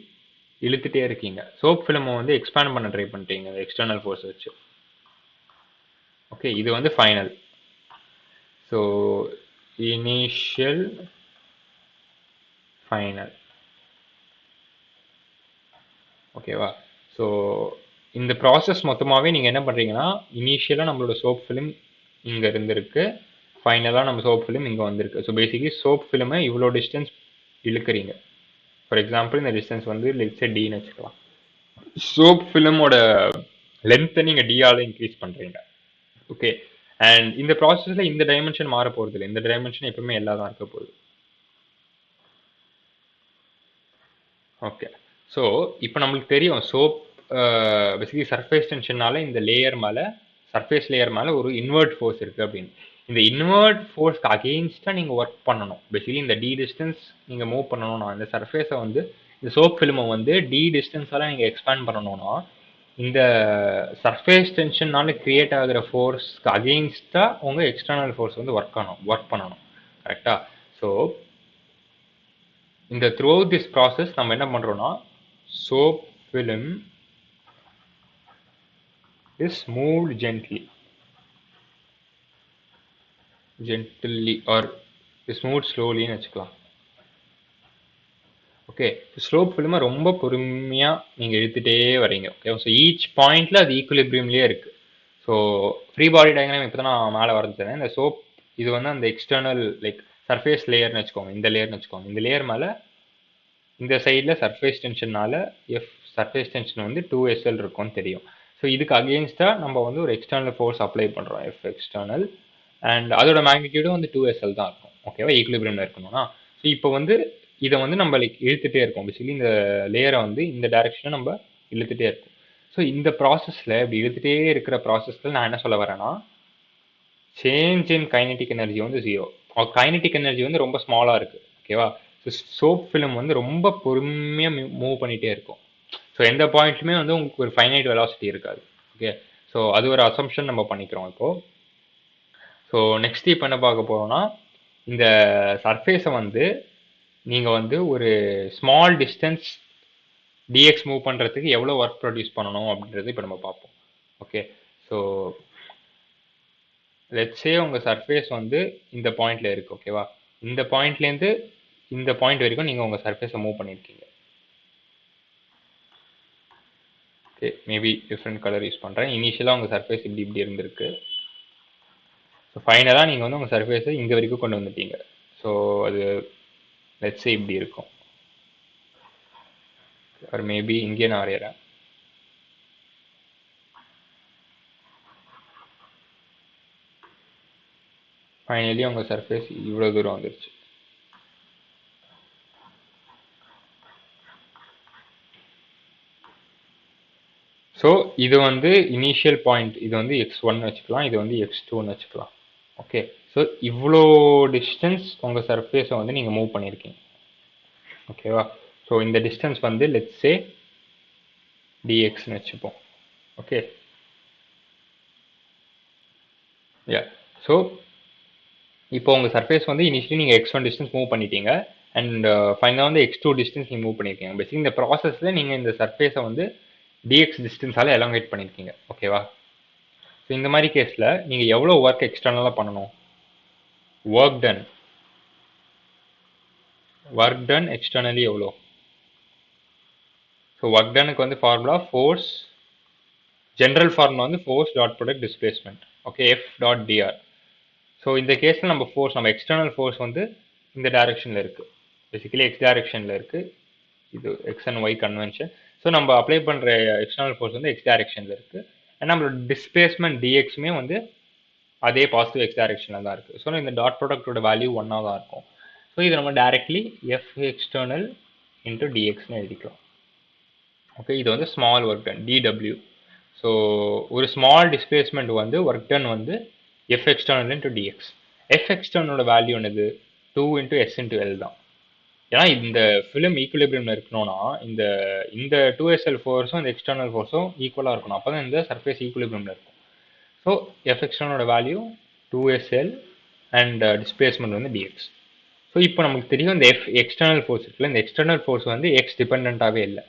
இழுத்துட்டே இருக்கீங்க. சோப் ஃபிலிமை வந்து எக்ஸ்பேண்ட் பண்ண ட்ரை பண்ணுறீங்க எக்ஸ்டர்னல் ஃபோர்ஸ் வச்சு. ஓகே, இது வந்து ஃபைனல். So initial, final. ஓகேவா? ஸோ இந்த ப்ராசஸ் மொத்தமாகவே நீங்கள் என்ன பண்ணுறீங்கன்னா இனிஷியலாக நம்மளோட சோப் ஃபிலிம் இங்கே இருந்திருக்கு, ஃபைனலாக நம்ம சோப் ஃபிலிம் இங்கே வந்திருக்கு. ஸோ பேசிக்கலி சோப் ஃபிலிமை இவ்வளோ டிஸ்டன்ஸ் இழுக்கிறீங்க. ஃபார் எக்ஸாம்பிள் இந்த டிஸ்டன்ஸ் வந்து லெட்ஸ் சே டின்னு வச்சுக்கலாம். சோப் ஃபிலிமோட லென்த்தை நீங்கள் டியால் இன்க்ரீஸ் பண்ணுறீங்க. ஓகே, அண்ட் இந்த ப்ராசஸில் இந்த டைமென்ஷன் மாற போகிறது இல்லை. இந்த டைமென்ஷன் எப்பவுமே எல்லா தான் இருக்க போகுது. ஓகே, ஸோ இப்போ நம்மளுக்கு தெரியும் சோப் பேசிக்கலி சர்ஃபேஸ் டென்ஷனால இந்த லேயர் மேலே, சர்ஃபேஸ் லேயர் மேலே ஒரு இன்வெர்ட் ஃபோர்ஸ் இருக்குது அப்படின்னு. இந்த இன்வெர்ட் ஃபோர்ஸ்க்கு அகெயின்ஸ்டாக நீங்கள் ஒர்க் பண்ணணும். பேசிக்கலி இந்த டி டிஸ்டன்ஸ் நீங்கள் மூவ் பண்ணணும்னா இந்த சர்ஃபேஸை வந்து இந்த சோப் ஃபிலிமை வந்து டி டிஸ்டன்ஸால் நீங்கள் எக்ஸ்பேண்ட் பண்ணணும்னா இந்த சர்ஃபேஸ் டென்ஷன்னால கிரியேட் ஆகிற ஃபோர்ஸ்க்கு அகெயின்ஸ்டாக உங்கள் எக்ஸ்டர்னல் ஃபோர்ஸ் வந்து ஒர்க் பண்ணணும். கரெக்டாக? ஸோ இந்த த்ரூ அவுட் திஸ் ப்ராசஸ் நம்ம என்ன பண்ணுறோம்னா soap film is moved gently or is moved ஸ்லோலின்னு வச்சுக்கலாம். ஓகே, ஸ்லோப் ஃபிலிமை ரொம்ப பொறுமையாக நீங்கள் இழுத்துட்டே வரீங்க. ஓகே, ஸோ ஈச் பாயிண்ட்ல அது ஈக்குலிபிரியம்லேயே இருக்குது. ஸோ ஃப்ரீ பாடி டயக்ராம் இப்போ தான் நான் மேலே வரைஞ்சிட்டேன். இந்த சோப் இது வந்து அந்த எக்ஸ்டர்னல் லைக் சர்ஃபேஸ் லேயர்னு வச்சுக்கோங்க, இந்த லேயர்னு வச்சுக்கோங்க. இந்த லேயர் மேலே இந்த சைடில் சர்ஃபேஸ் டென்ஷனால சர்ஃபேஸ் டென்ஷன் வந்து 2SL இருக்கும்னு தெரியும். ஸோ இதுக்கு அகெயின்ஸ்டாக நம்ம வந்து ஒரு எக்ஸ்டர்னல் ஃபோர்ஸ் அப்ளை பண்ணுறோம், எஃப் எக்ஸ்டர்னல். அண்ட் அதோட மேக்னிடியூடும் வந்து 2SL தான் இருக்கும். ஓகேவா? ஈக்குலிபிரியம்ல இருக்கணும்னா. ஸோ இப்போ வந்து இதை வந்து நம்ம லைக் இழுத்துட்டே இருக்கோம். பேசிக்கலி இந்த லேயரை வந்து இந்த டைரக்ஷனில் நம்ம இழுத்துட்டே இருக்கோம். ஸோ இந்த ப்ராசஸில் இப்படி இழுத்துட்டே இருக்கிற ப்ராசஸில் நான் என்ன சொல்ல வரேன்னா சேஞ்ச் இன் கைனடிக் எனர்ஜி வந்து 0. கைனடிக் எனர்ஜி வந்து ரொம்ப ஸ்மாலாக இருக்குது. ஓகேவா? ஸோ சோப் ஃபிலிம் வந்து ரொம்ப பொறுமையாக மூவ் பண்ணிகிட்டே இருக்கும். ஸோ எந்த பாயிண்ட்லுமே வந்து உங்களுக்கு ஒரு ஃபைனைட் வெலாசிட்டி இருக்காது. ஓகே, ஸோ அது ஒரு அசம்ஷன் நம்ம பண்ணிக்கிறோம் இப்போது. ஸோ நெக்ஸ்ட் இப்போ என்ன பார்க்க போகிறோம்னா இந்த சர்ஃபேஸை வந்து நீங்கள் வந்து ஒரு ஸ்மால் டிஸ்டன்ஸ் டிஎக்ஸ் மூவ் பண்ணுறதுக்கு எவ்வளோ ஒர்க் ப்ரொடியூஸ் பண்ணணும் அப்படின்றது இப்போ நம்ம பார்ப்போம். ஓகே, ஸோ லெட்ஸே உங்கள் சர்ஃபேஸ் வந்து இந்த பாயிண்டில் இருக்குது. ஓகேவா? இந்த பாயிண்ட்லேருந்து இந்த பாயிண்ட் வரைக்கும் நீங்கள் உங்கள் சர்ஃபேஸை மூவ் பண்ணியிருக்கீங்க. Okay, maybe different colour use பண்ணுறேன். இனிஷியலாக உங்கள் சர்ஃபேஸ் இப்படி இருந்திருக்கு. ஸோ ஃபைனலாக நீங்கள் வந்து உங்கள் சர்ஃபேஸை இங்கே வரைக்கும் கொண்டு வந்துட்டீங்க. ஸோ அது லெட்ஸே இப்படி இருக்கும். ஆர் மேபி இங்கே நான் வரைகிறேன். ஃபைனலி உங்கள் சர்ஃபேஸ் இவ்வளோ தூரம் வந்துருச்சு. ஸோ இது வந்து இனிஷியல் பாயிண்ட், இது வந்து x1 வச்சுக்கலாம், இது வந்து x2ன்னு வச்சுக்கலாம். ஓகே, ஸோ இவ்வளோ டிஸ்டன்ஸ் உங்கள் சர்ஃபேஸை வந்து நீங்கள் மூவ் பண்ணியிருக்கீங்க. ஓகேவா? ஸோ இந்த டிஸ்டன்ஸ் வந்து லெட்ஸ் சே dxன்னு வச்சுப்போம். ஓகே, யா. ஸோ இப்போ உங்கள் சர்ஃபேஸ் வந்து இனிஷியலி நீங்கள் x1 டிஸ்டன்ஸ் மூவ் பண்ணிட்டீங்க அண்ட் ஃபைனலாக வந்து x2 டிஸ்டன்ஸ் நீங்கள் மூவ் பண்ணியிருக்கீங்க. பேசிக்கலி இந்த ப்ராசஸில் நீங்கள் இந்த சர்ஃபேஸை வந்து dx டிஸ்டன்ஸால் எலாங்கேட் பண்ணியிருக்கீங்க. ஓகேவா? ஸோ இந்த மாதிரி கேஸில் நீங்கள் எவ்வளோ ஒர்க் எக்ஸ்டர்னலாக பண்ணணும்? ஒர்க் டன் எக்ஸ்டர்னலி எவ்வளோ? ஸோ ஒர்க் டனுக்கு வந்து ஃபார்முலா ஃபோர்ஸ், ஜென்ரல் ஃபார்முலா வந்து force dot product displacement. Okay, F dot dr. So இந்த கேஸில் நம்ம ஃபோர்ஸ், நம்ம எக்ஸ்டர்னல் ஃபோர்ஸ் வந்து இந்த டைரக்ஷனில் இருக்குது, பேசிக்கலி எக்ஸ் டைரக்ஷனில் இருக்குது. இது x and y convention. So நம்ம அப்ளை பண்ணுற எக்ஸ்டர்னல் ஃபோர்ஸ் வந்து எக்ஸ் டைரக்ஷனில் இருக்குது. அண்ட் நம்மளோட டிஸ்பிளேஸ்மெண்ட் டிஎக்ஸுமே வந்து அதே பாசிட்டிவ் எக்ஸ் டைரக்ஷனில் தான் இருக்குது. ஸோ இந்த டாட் ப்ராடக்டோட வேல்யூ ஒன்னாக தான் இருக்கும். ஸோ இது நம்ம டைரக்ட்லி எஃப் எக்ஸ்டர்னல் இன்ட்டு டிஎக்ஸ்னு எழுதிக்கலாம். ஓகே, இது வந்து small work done D W. So ஒரு ஸ்மால் டிஸ்பிளேஸ்மெண்ட் வந்து ஒர்க் டன் வந்து F external into D X. F எக்ஸ்டர்னலோட வேல்யூ என்னது? 2 இன்ட்டு எஸ் இன்ட்டு எல் தான். ஏன்னா இந்த ஃபிலிம் ஈக்குலிபிரியம்ல இருக்கணும்னா இந்த இந்த 2SL ஃபோர்ஸும் இந்த எக்ஸ்டர்னல் ஃபோர்ஸும் ஈக்குவலாக இருக்கணும். அப்போ தான் இந்த சர்ஃபேஸ் ஈக்குலிபிரியம்ல இருக்கும். ஸோ எஃப் எக்ஸ்டர்னலோட வேல்யூ 2SL அண்ட் டிஸ்பிளேஸ்மெண்ட் வந்து டிஎக்ஸ். ஸோ இப்போ நமக்கு தெரியும் இந்த எஃப் எக்ஸ்டர்னல் ஃபோர்ஸ் இருக்குல்ல, இந்த எக்ஸ்டர்னல் ஃபோர்ஸ் வந்து எக்ஸ் டிபெண்ட்டாகவே இல்லை.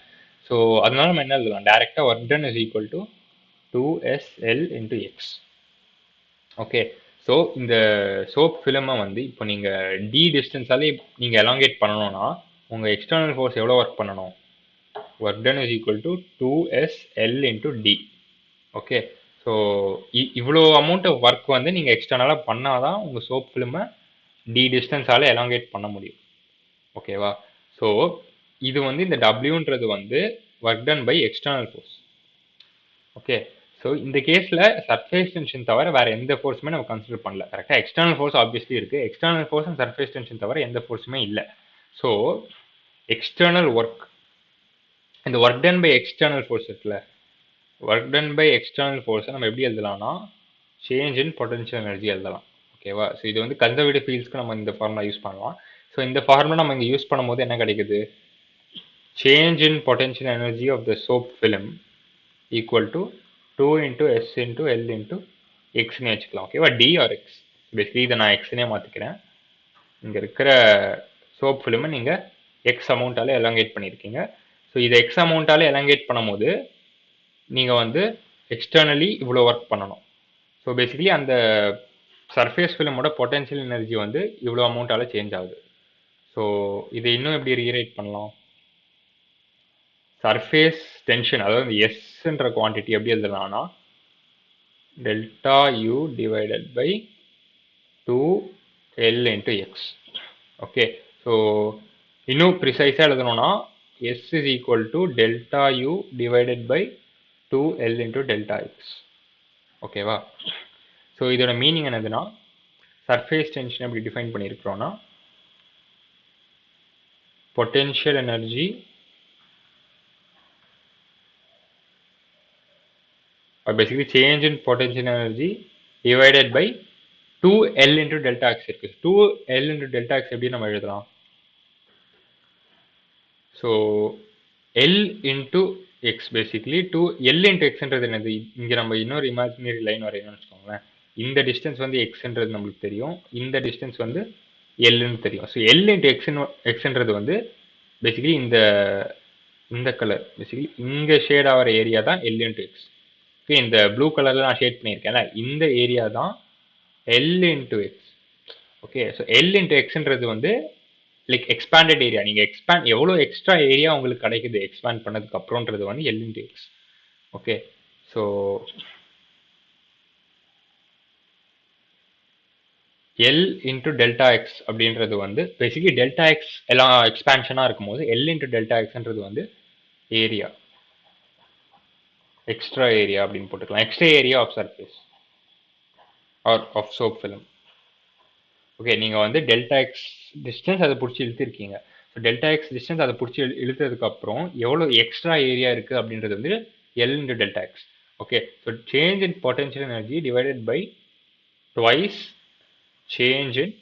ஸோ அதனால நம்ம என்ன எழுதலாம்? டேரெக்டாக work done is equal to 2SL into X. Okay, so இந்த சோப் ஃபிலிமை வந்து இப்போ நீங்கள் டி டிஸ்டன்ஸாலே நீங்கள் எலாங்கேட் பண்ணணும்னா உங்கள் எக்ஸ்டர்னல் ஃபோர்ஸ் எவ்வளோ ஒர்க் பண்ணணும்? Work done is equal to 2SL into D. Okay, so இவ்வளோ அமௌண்ட் ஆஃப் ஒர்க் வந்து நீங்கள் எக்ஸ்டர்னலாக பண்ணால் தான் உங்கள் சோப் ஃபிலிமை டி டிஸ்டன்ஸால் எலாங்கேட் பண்ண முடியும். ஓகேவா? ஸோ இது வந்து இந்த டபிள்யூன்றது வந்து work done by external force. Okay, so இந்த கேஸில் சர்ஃபேஸ் டென்ஷன் தவிர வேறு எந்த ஃபோர்ஸுமே நம்ம கன்சிடர் பண்ணல. கரெக்டாக எக்ஸ்டர்னல் ஃபோர்ஸ் ஆப்வியஸ்லி இருக்குது, external force and surface tension தவிர எந்த ஃபோர்ஸுமே இல்லை. ஸோ எக்ஸ்டர்னல் ஒர்க், இந்த work done by external force இருக்குல்ல, ஒர்க் டன் பை எக்ஸ்டர்னல் ஃபோர்ஸை நம்ம எப்படி எழுதலாம்னா சேஞ்ச் இன் பொட்டன்ஷியல் எனர்ஜி எழுதலாம். ஓகேவா? ஸோ இது வந்து கன்சர்வேட்டிவ் ஃபீல்ட்ஸ்க்கு நம்ம இந்த ஃபார்முலா யூஸ் பண்ணலாம். ஸோ இந்த ஃபார்முலா நம்ம இங்கே யூஸ் பண்ணும்போது என்ன கிடைக்குது? Change in potential energy of the soap film equal to 2 into S into L into எக்ஸ்னே வச்சுக்கலாம். ஓகேவா? D R X. பேசிக்கலி இதை நான் எக்ஸ்னே மாற்றிக்கிறேன். இங்கே இருக்கிற சோப் ஃபிலிமை நீங்கள் எக்ஸ் அமௌண்ட்டால் எலாங்கேட் பண்ணியிருக்கீங்க. ஸோ இதை எக்ஸ் அமௌண்ட்டால் எலாங்கேட் பண்ணும்போது நீங்கள் வந்து எக்ஸ்டர்னலி இவ்வளோ ஒர்க் பண்ணணும். ஸோ பேசிக்கலி அந்த சர்ஃபேஸ் ஃபிலிமோட பொட்டன்ஷியல் எனர்ஜி வந்து இவ்வளோ அமௌண்ட்டால் சேஞ்ச் ஆகுது. ஸோ இதை இன்னும் எப்படி ரீரைட் பண்ணலாம்? சர்ஃபேஸ் டென்ஷன், அதாவது எஸ்ன்ற குவான்டிட்டி எப்படி எழுதலாம்னா delta U divided by 2L into X. Okay, so இன்னும் ப்ரிசைஸாக எழுதணும்னா S is equal to delta U divided by 2L into delta X. ஓகேவா? ஸோ இதோட மீனிங் என்னதுன்னா சர்ஃபேஸ் டென்ஷன் எப்படி டிஃபைன் பண்ணியிருக்கிறோன்னா potential energy or basically change in potential energy divided by 2L into delta x இருக்கு. 2L into delta x எப்படி நம்ம எழுதலாம்? So L into x basically 2L into xன்றது என்னது? இங்கே நம்ம இன்னொரு இமேஜினரி லைன் வரையணும்னு வச்சுக்கோங்களேன். இந்த டிஸ்டன்ஸ் வந்து எக்ஸ்ன்றது நம்மளுக்கு தெரியும், இந்த டிஸ்டன்ஸ் வந்து எல்லுன்னு தெரியும். ஸோ எல் இன்ட்டு எக்ஸ்ன்றது வந்து பேசிக்கலி இந்த கலர், பேசிக்கலி இங்கே ஷேட் ஆகிற ஏரியா தான் எல் இன்ட்டு எக்ஸ். ஓகே, இந்த ப்ளூ கலரில் நான் ஷேட் பண்ணியிருக்கேன், இந்த ஏரியா தான் L into X. Okay, so L into எக்ஸ்ன்றது வந்து லைக் எக்ஸ்பேண்டட் ஏரியா. நீங்கள் எவ்வளோ எக்ஸ்ட்ரா ஏரியா உங்களுக்கு கிடைக்குது எக்ஸ்பேண்ட் பண்ணதுக்கு அப்புறம்ன்றது வந்து L into X. Okay, so L into delta X அப்படின்றது வந்து பேசிக்கலி டெல்டா எக்ஸ் எல்லாம் எக்ஸ்பேன்ஷனாக இருக்கும்போது எல் இன்ட்டு டெல்டா எக்ஸ்ன்றது வந்து ஏரியா, எக்ஸ்ட்ரா ஏரியா அப்படின்னு போட்டுக்கலாம். Extra area of surface or of soap film. Okay, நீங்கள் வந்து டெல்டா எக்ஸ் டிஸ்டன்ஸ் அதை பிடிச்சி இழுத்துருக்கீங்க. ஸோ டெல்டா எக்ஸ் டிஸ்டன்ஸ் அதை பிடிச்சி இழுத்ததுக்கப்புறம் எவ்வளோ எக்ஸ்ட்ரா ஏரியா இருக்குது அப்படின்றது வந்து L into delta X. Okay, so change in potential energy divided by twice change in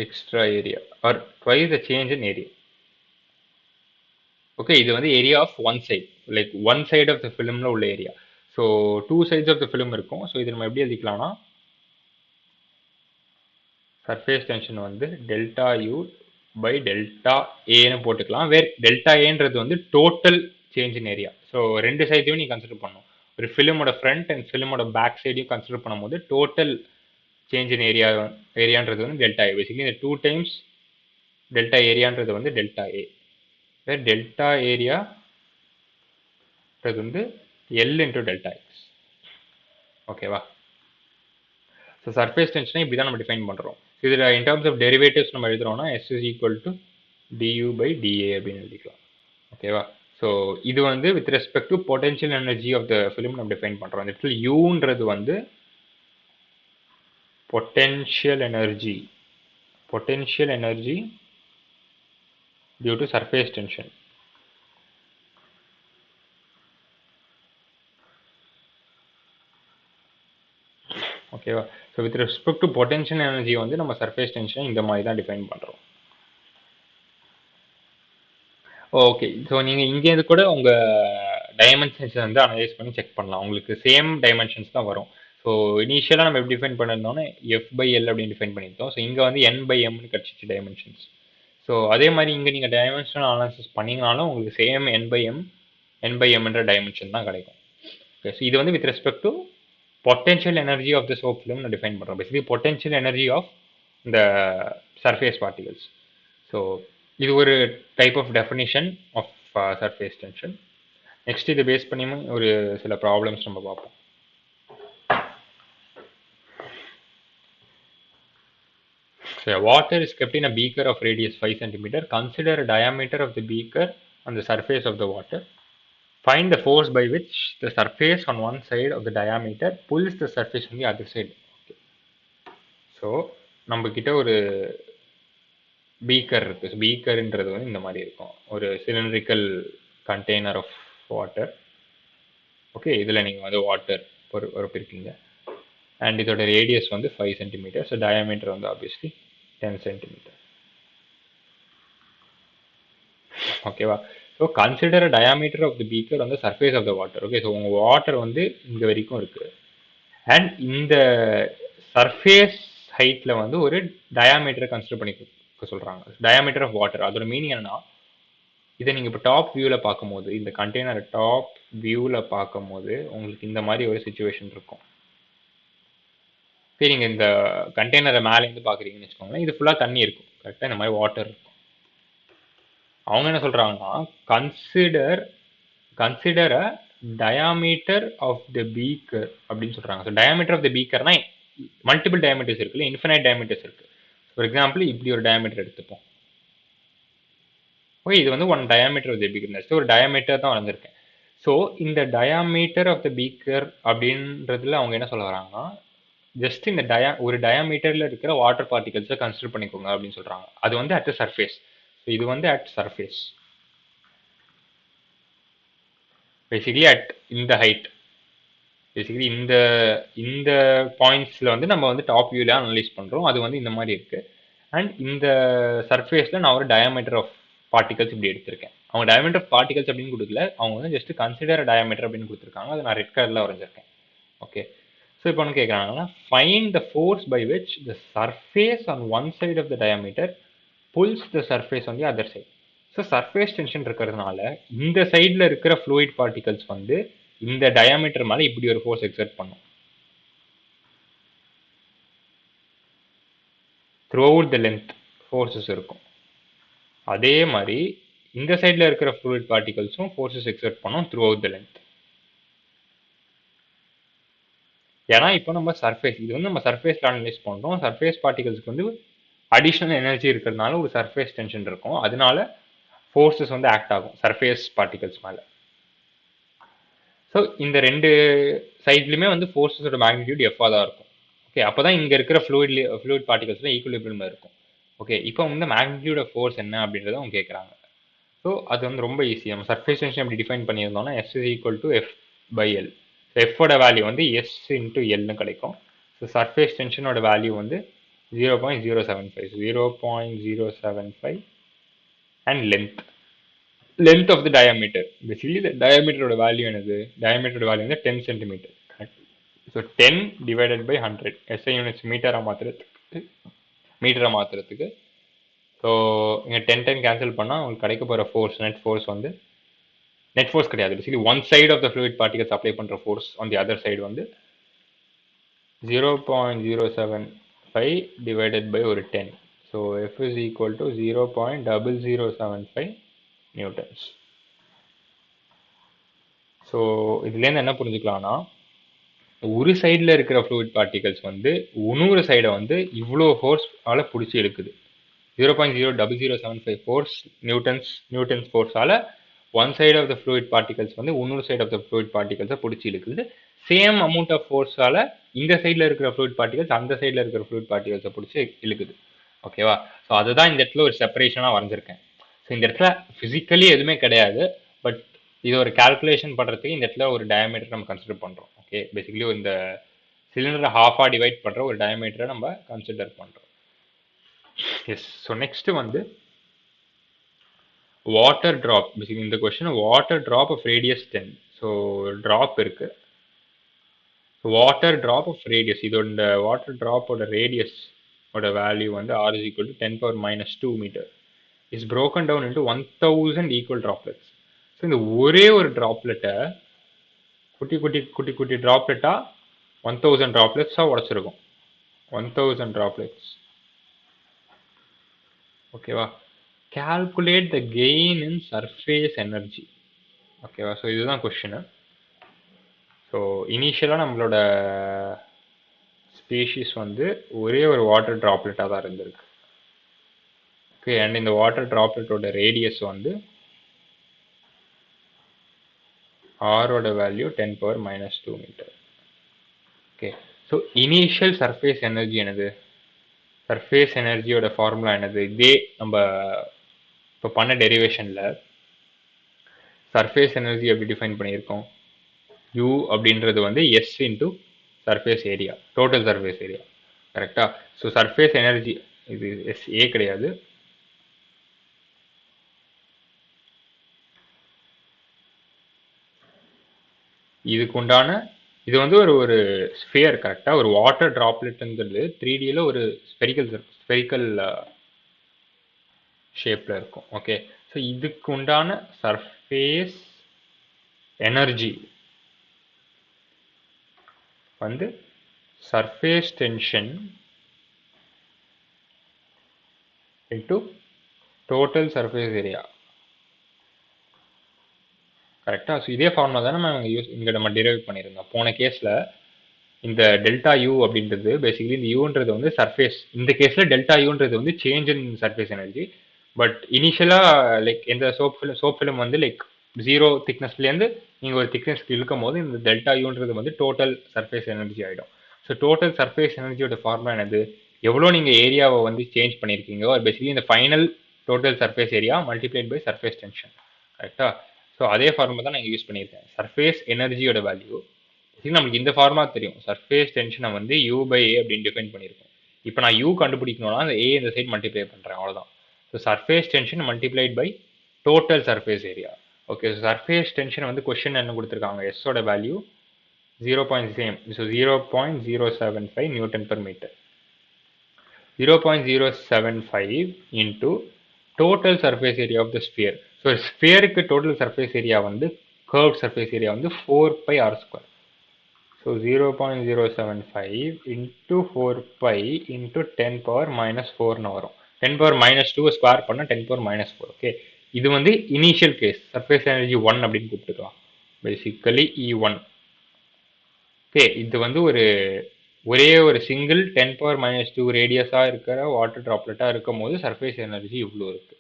extra area or twice the change in area. Okay, இது வந்து area of one side, like one side of the ஃபிலிமில் உள்ள area. So two sides of the film இருக்கும். So இது நம்ம எப்படி எழுதிக்கலாம்னா surface tension வந்து டெல்டா யூ பை டெல்டா ஏன்னு போட்டுக்கலாம். வேர் டெல்டா ஏன்றது வந்து total change in area. So ரெண்டு சைடையும் நீ கன்சிடர் பண்ணணும். ஒரு ஃபிலிமோட ஃப்ரண்ட் அண்ட் ஃபிலிமோட பேக் சைடையும் கன்சிடர் பண்ணும்போது டோட்டல் சேஞ்ச் இன் ஏரியான்றது வந்து டெல்டா ஏ. பேசிக்கலி இந்த 2 டைம்ஸ் டெல்டா ஏரியான்றது வந்து டெல்டா ஏ. வேர் டெல்டா ஏரியான்றது வந்து எல் இன்டூ டெல்டா எக்ஸ். ஓகேவா? ஸோ சர்ஃபேஸ் டென்ஷனை இப்படி தான் நம்ம டிஃபைன் பண்ணுறோம். இதில் இன் டர்ம்ஸ் ஆஃப் டெரிவேட்டிவ்ஸ் நம்ம எழுதுறோம்னா S is equal to D U by D A அப்படின்னு எழுதிக்கலாம். ஓகேவா? ஸோ இது வந்து with respect to potential energy of the film நம்ம டிஃபைன் பண்ணுறோம். இந்த இடத்துல யூன்றது வந்து potential energy due to surface tension. ஓகேவா? So with respect to potential energy வந்து நம்ம சர்ஃபேஸ் டென்ஷனை இந்த மாதிரி தான் டிஃபைன் பண்ணுறோம். ஓகே, ஸோ நீங்கள் இங்கேருந்து கூட உங்கள் டைமென்ஷன்ஸ் வந்து அனலைஸ் பண்ணி செக் பண்ணலாம். உங்களுக்கு சேம் டைமென்ஷன்ஸ் தான் வரும். ஸோ இனிஷியலாக நம்ம எப்படி டிஃபைன் பண்ணியிருந்தோம்னா எஃப் பை எல் அப்படின்னு டிஃபைன் பண்ணியிருந்தோம். ஸோ இங்கே வந்து என் பை எம்னு கிடச்சிச்சு டைமென்ஷன்ஸ். ஸோ அதே மாதிரி இங்கே நீங்கள் டைமென்ஷனல் அனாலிசிஸ் பண்ணிங்கனாலும் உங்களுக்கு சேம் என் பை எம்ன்ற டைமென்ஷன் தான் கிடைக்கும். ஓகே, ஸோ இது வந்து with respect to potential energy of the soap film நான் டிஃபைன் பண்ணுறோம். பேசிக்கலி பொட்டன்ஷியல் எனர்ஜி ஆஃப் இந்த சர்ஃபேஸ் பார்ட்டிகல்ஸ். ஸோ இது ஒரு type of definition of surface tension. Next இதை பேஸ் பண்ணி ஒரு சில ப்ராப்ளம்ஸ் நம்ம பார்ப்போம். So water is kept in a beaker of radius 5 cm. Consider a diameter of the beaker on the surface of the water. Find the force by which the surface on one side of the diameter pulls the surface on the other side. Okay. So நம்ம கிட்ட ஒரு beaker இருக்கு. பீக்கர்ன்றது வந்து இந்த மாதிரி இருக்கும், ஒரு cylindrical container of water. Okay, இதில் நீங்கள் வந்து வாட்டர் ஒரு பிரிக்கீங்க. அண்ட் இதோட ரேடியஸ் வந்து 5 cm. ஸோ டயாமீட்டர் வந்து ஆப்வியஸ்லி 10 cm. ஓகேவா? So consider diameter of the beaker வந்து surface of the water. Okay, so உங்கள் வாட்டர் வந்து இங்கே வரைக்கும் இருக்குது. அண்ட் இந்த சர்ஃபேஸ் ஹைட்டில் வந்து ஒரு டயாமீட்டரை கன்சிடர் பண்ணி சொல்கிறாங்க. டயாமீட்டர் ஆஃப் வாட்டர், அதோட மீனிங் என்னன்னா, இதை நீங்கள் இப்போ டாப் வியூவில் பார்க்கும்போது, இந்த கண்டெய்னரை டாப் வியூவில் பார்க்கும்போது உங்களுக்கு இந்த மாதிரி ஒரு சுச்சுவேஷன் இருக்கும். சரி, நீங்கள் இந்த கண்டெய்னரை மேலேருந்து பார்க்குறீங்கன்னு வச்சுக்கோங்களேன். இது ஃபுல்லாக தண்ணி இருக்கும், கரெக்டாக இந்த மாதிரி வாட்டர் இருக்கும். அவங்க என்ன சொல்கிறாங்கன்னா, consider a diameter of the beaker அப்படின்னு சொல்கிறாங்க. ஸோ டயாமீட்டர் ஆஃப் த பீக்கர்னா மல்டிபிள் டயாமீட்டர்ஸ் இருக்குல்ல, இன்ஃபினைட் டயாமீட்டர்ஸ் இருக்குது. ஃபார் எக்ஸாம்பிள் இப்படி ஒரு டயாமீட்டர் எடுத்துப்போம். ஓகே, இது வந்து 1 டயாமீட்டர் ஆஃப் த பீக்கர். ஒரு டயாமீட்டர் தான் வளர்ந்துருக்கேன். ஸோ இந்த டயாமீட்டர் ஆஃப் த பீக்கர் அப்படின்றதுல அவங்க என்ன சொல்ல வராங்கன்னா, ஜஸ்ட் இந்த ஒரு டயாமீட்டரில் இருக்கிற வாட்டர் பார்ட்டிகல்ஸை கன்சிடர் பண்ணிக்கோங்க அப்படின்னு சொல்கிறாங்க. அது வந்து அட் த சர்ஃபேஸ். ஸோ இது வந்து அட் சர்ஃபேஸ், பேசிக்கலி அட் இந்த ஹைட். பேசிக்கலி இந்த பாயிண்ட்ஸில் வந்து நம்ம வந்து டாப் வியூவில் அனலைஸ் பண்ணுறோம். அது வந்து இந்த மாதிரி இருக்குது. அண்ட் இந்த சர்ஃபேஸில் நான் ஒரு டயாமீட்டர் ஆஃப் பார்ட்டிகல்ஸ் இப்படி எடுத்திருக்கேன். அவங்க டயாமீட்டர் ஆஃப் பார்ட்டிகல்ஸ் அப்படின்னு கொடுக்கல, அவங்க வந்து ஜஸ்ட் கன்சிடர் டயாமீட்டர் அப்படின்னு கொடுத்துருக்காங்க. அது நான் ரெட் கலரில் வரைஞ்சிருக்கேன். ஓகே, ஸோ இப்போ ஒன்று கேட்குறாங்கன்னா, find the force by which the surface on one side of the diameter pulls the surface on the other side. So surface tension இருக்கிறதுனால இந்த சைடில் இருக்கிற ஃப்ளூயிட் பார்ட்டிகல்ஸ் வந்து இந்த டயாமீட்டர் மேலே இப்படி ஒரு ஃபோர்ஸ் எக்ஸர்ட் பண்ணும். Through out the length forces இருக்கும். அதே மாதிரி இந்த சைடில் இருக்கிற ஃப்ளூயிட் பார்ட்டிகல்ஸும் ஃபோர்ஸஸ் எக்ஸர்ட் பண்ணும் த்ரூ அவுட் த லென்த். ஏன்னா இப்போ நம்ம சர்ஃபேஸ், இது வந்து நம்ம சர்ஃபேஸில் அனலைஸ் பண்ணுறோம். சர்ஃபேஸ் பார்ட்டிகல்ஸ்க்கு வந்து அடிஷ்னல் எனர்ஜி இருக்கிறதுனால ஒரு சர்ஃபேஸ் டென்ஷன் இருக்கும். அதனால ஃபோர்ஸஸ் வந்து ஆக்ட் ஆகும் சர்ஃபேஸ் பார்ட்டிகல்ஸ் மேலே. ஸோ இந்த ரெண்டு சைட்லையுமே வந்து ஃபோர்ஸஸோட மேக்னிடியூட் எஃபாக தான் இருக்கும். ஓகே, அப்போ தான் இங்கே இருக்கிற ஃப்ளூயிட் பார்ட்டிகல்ஸ்லாம் ஈக்குவலிபிரியமில் இருக்கும். ஓகே, இப்போ வந்து மேக்னிடியூட் ஆஃப் ஃபோர்ஸ் என்ன அப்படின்றத அவங்க கேட்குறாங்க. ஸோ அது வந்து ரொம்ப ஈஸி. நம்ம சர்ஃபேஸ் டென்ஷன் எப்படி டிஃபைன் பண்ணியிருந்தோம்னா S is equal to F/L. So எஃபோட வேல்யூ வந்து S into Lன்னு கிடைக்கும். ஸோ சர்ஃபேஸ் டென்ஷனோட வேல்யூ வந்து 0.075. 0.075 and length of the diameter. Basically the diameter value என்னது? diameter வேல்யூ வந்து 10 cm. So 10 divided by 100. SI units மீட்டராக மாற்றுறதுக்கு ஸோ இங்கே 10 கேன்சல் பண்ணால் உங்களுக்கு கிடைக்க போகிற ஃபோர்ஸ் நெட் ஃபோர்ஸ் கிடையாது. Basically one side of the fluid particles apply பண்ணுற force on the other side வந்து 0.075 டிவைடட் பை ஒரு 10. So F is equal to 0.0075 newtons. So இதுலேருந்து என்ன புரிஞ்சுக்கலாம்னா, ஒரு சைடில் இருக்கிற ஃப்ளூயிட் பார்ட்டிகல்ஸ் வந்து இன்னொரு சைடை வந்து இவ்வளோ ஃபோர்ஸால் பிடிச்சி இழுக்குது. 0.00075 ஃபோர்ஸ் நியூட்டன்ஸ் ஃபோர்ஸால் one side of the fluid particles வந்து இன்னொரு சைடு ஆஃப் த ஃப்ளூயிட் பார்ட்டிகல்ஸை பிடிச்சி இழுக்குது. சேம் அமௌண்ட் ஆஃப் ஃபோர்ஸால் இந்த சைடில் இருக்கிற ஃப்ளூயிட் பார்ட்டிகல்ஸ் அந்த சைடில் இருக்கிற ஃப்ளூயிட் பார்ட்டிகல்ஸை பிடிச்சி இழுக்குது. ஓகேவா? ஸோ அதுதான் இந்த இடத்துல ஒரு செப்பரேஷனாக வரைஞ்சிருக்கேன். ஸோ இந்த இடத்துல ஃபிசிக்கலி எதுவுமே கிடையாது, பட் இது ஒரு கால்குலேஷன் பண்ணுறதுக்கு இந்த இடத்துல ஒரு டயமீட்டர் நம்ம கன்சிடர் பண்ணுறோம். ஓகே, பேசிக்கலி இந்த சிலிண்டரை ஹாஃபாக டிவைட் பண்ணுற ஒரு டயமீட்டரை நம்ம கன்சிடர் பண்ணுறோம். எஸ். ஸோ நெக்ஸ்ட் வந்து வாட்டர் ட்ராப். பேசிக்கலி இந்த question water drop of radius 10. So drop இருக்கு, வாட்டர் ட்ராப் ஆஃப் ரேடியஸ், இதோட வாட்டர் ட்ராப்போட ரேடியஸ் ஓட வேல்யூ வந்து R is equal to 10⁻² metre is broken down into 1000 equal droplets. So இந்த ஒரே ஒரு ட்ராப்லெட்டை குட்டி ட்ராப்லெட்டாக 1000 ட்ராப்லெட்ஸாக உடச்சிருக்கும். 1000 ட்ராப்லெட்ஸ். ஓகேவா? Calculate the gain in surface energy. ஓகேவா? ஸோ இதுதான் கொஸ்டின். ஸோ இனிஷியலாக நம்மளோட ஸ்பீஷீஸ் வந்து ஒரே ஒரு வாட்டர் ட்ராப்லெட்டாக தான் இருந்திருக்கு. ஓகே, அண்ட் இந்த வாட்டர் ட்ராப்லெட்டோட ரேடியஸ் வந்து ஆரோட value 10⁻² metre. Okay, so initial surface energy என்னது? சர்ஃபேஸ் எனர்ஜியோட ஃபார்முலா என்னது? இதே நம்ம இப்போ பண்ண டெரிவேஷனில் சர்ஃபேஸ் எனர்ஜி எப்படி டிஃபைன் பண்ணியிருக்கோம்? U அப்படின்றது வந்து S into surface area, total surface area. கரெக்டா? ஸோ சர்ஃபேஸ் எனர்ஜி இது SA கிடையாது, இதுக்குண்டான இது வந்து ஒரு ஸ்பியர். கரெக்டாக? ஒரு வாட்டர் ட்ராப்லெட்டுங்கிறது 3Dயில் ஒரு ஸ்பெரிக்கல் ஷேப்பில் இருக்கும். ஓகே, ஸோ இதுக்கு உண்டான சர்ஃபேஸ் எனர்ஜி வந்து surface tension into total surface area. கரெக்டாக? ஸோ இதே ஃபார்முலா தான் நம்ம டிரைவ் பண்ணியிருந்தோம் போன கேஸில். இந்த டெல்டா யூ அப்படின்றது பேசிக்கலி இந்த யூன்றது வந்து சர்ஃபேஸ், இந்த கேஸில் டெல்டா யூன்றது வந்து change in surface energy. But இனிஷியலாக லைக் எந்த சோப் ஃபிலிம் வந்து லைக் 0 திக்னஸ்லேருந்து நீங்கள் ஒரு திக்னஸ் இழுக்கும் போது இந்த டெல்டா யூன்றது வந்து டோட்டல் சர்ஃபேஸ் எனர்ஜி ஆகிடும். ஸோ டோட்டல் சர்ஃபேஸ் எனர்ஜியோட ஃபார்முலா என்னது? எவ்வளோ நீங்கள் ஏரியாவை வந்து சேஞ்ச் பண்ணியிருக்கீங்கோ பேசிக்கலி இந்த final total surface area multiplied by surface tension. கரெக்டாக? ஸோ அதே ஃபார்முலா தான் நான் யூஸ் பண்ணியிருக்கேன். சர்ஃபேஸ் எனர்ஜியோட வேல்யூ நமக்கு இந்த ஃபார்முலா தெரியும். சர்ஃபேஸ் டென்ஷனை வந்து U/A அப்படின்னு டிஃபைன் பண்ணியிருக்கோம். இப்போ நான் U கண்டுபிடிக்கணும்னா அந்த A இந்த சைட் மல்டிப்ளை பண்ணுறேன், அவ்வளோதான். So surface tension multiplied by total surface area. Okay, so surface tension வந்து கொஸ்டின் என்ன கொடுத்துருக்காங்க? எஸ்ஸோட value 0.075 newton per metre. 0.075 into total surface area of the sphere. So ஸ்பியருக்கு டோட்டல் சர்ஃபேஸ் ஏரியா வந்து curve surface area வந்து 4πr². So 0.075 into 4π into 10⁻⁴ வரும். 10⁻² square பண்ணால் 10⁻⁴. Okay, இது வந்து இனிஷியல் கேஸ் சர்ஃபேஸ் எனர்ஜி 1 அப்படின்னு கூப்பிட்டுக்கலாம், பேசிக்கலி E1. ஓகே, இது வந்து ஒரே ஒரு சிங்கிள் 10⁻² ரேடியஸாக இருக்கிற வாட்டர் ட்ராப்லெட்டாக இருக்கும் போது சர்ஃபேஸ் எனர்ஜி இவ்வளோ இருக்குது.